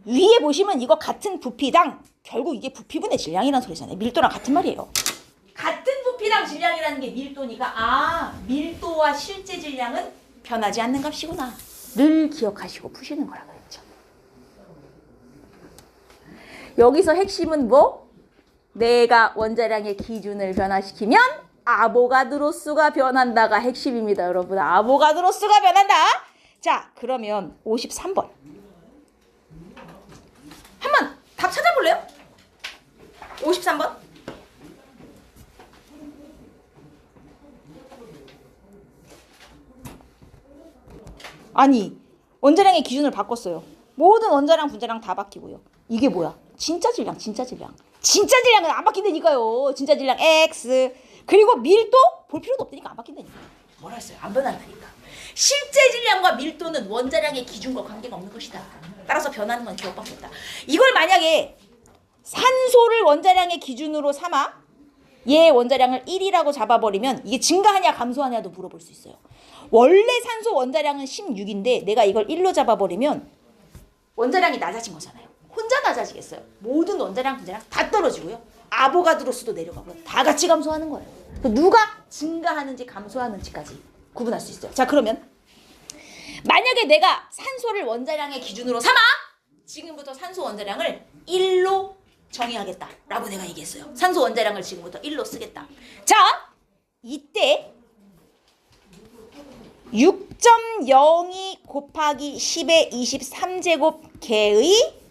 위에 보시면 이거 같은 부피당 결국 이게 부피분의 질량이라는 소리잖아요. 밀도랑 같은 말이에요. 같은 부피당 질량이라는 게 밀도니까 밀도와 실제 질량은 변하지 않는 값이구나. 늘 기억하시고 푸시는 거라 그랬죠. 여기서 핵심은 뭐? 내가 원자량의 기준을 변화시키면 아보가드로스가 변한다가 핵심입니다, 여러분. 아보가드로스가 변한다. 자, 그러면 53번. 한번 답 찾아볼래요? 53번. 아니, 원자량의 기준을 바꿨어요. 모든 원자량, 분자량 다 바뀌고요. 이게 뭐야? 진짜 질량, 진짜 질량. 진짜 질량은 안 바뀐다니까요. 진짜 질량 X. 그리고 밀도 볼 필요도 없다니까 안 바뀐다니까. 뭐라 했어요? 안 변한다니까. 실제 질량과 밀도는 원자량의 기준과 관계가 없는 것이다. 따라서 변하는 건 기억밖에 없다. 이걸 만약에 산소를 원자량의 기준으로 삼아 얘 원자량을 1이라고 잡아버리면 이게 증가하냐 감소하냐도 물어볼 수 있어요. 원래 산소 원자량은 16인데 내가 이걸 1로 잡아버리면 원자량이 낮아진 거잖아요. 혼자 낮아지겠어요. 모든 원자량, 분자량 다 떨어지고요. 아보가드로스도 내려가고요. 다 같이 감소하는 거예요. 누가 증가하는지 감소하는지까지 구분할 수 있어요. 자, 그러면 만약에 내가 산소를 원자량의 기준으로 삼아 지금부터 산소 원자량을 1로 정의하겠다라고 내가 얘기했어요. 산소 원자량을 지금부터 1로 쓰겠다. 자, 이때 6.02 곱하기 10의 23제곱 개의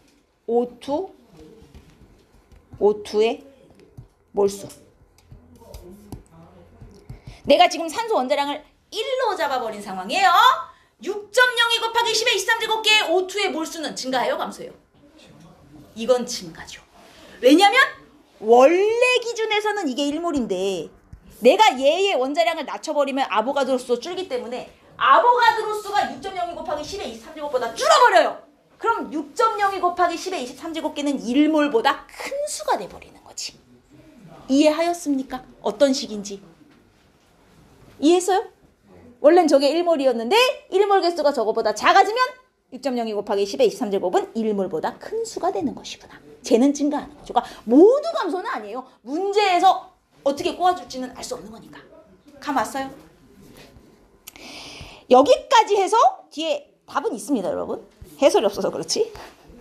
O2의 몰수. 내가 지금 산소 원자량을 1로 잡아버린 상황이에요. 6.02 곱하기 10의 23제곱 개의 O2의 몰수는 증가해요, 감소해요? 이건 증가죠. 왜냐면 원래 기준에서는 이게 1몰인데 내가 얘의 원자량을 낮춰버리면 아보가드로스도 줄기 때문에 아보가드로스가 6.02 곱하기 10의 23제곱보다 줄어버려요. 그럼 6.02 곱하기 10의 23제곱개는 1몰보다 큰 수가 돼버리는 거지. 이해하였습니까? 어떤 식인지. 이해했어요? 원래는 저게 1몰이었는데 1몰 개수가 저거보다 작아지면 6.02 곱하기 10의 23제곱은 1몰보다 큰 수가 되는 것이구나. 쟤는 증가하는 거죠. 그러니까 모두 감소는 아니에요. 문제에서 어떻게 꼬아줄지는 알 수 없는 거니까. 감 왔어요? 여기까지 해서 뒤에 답은 있습니다, 여러분. 해설이 없어서 그렇지.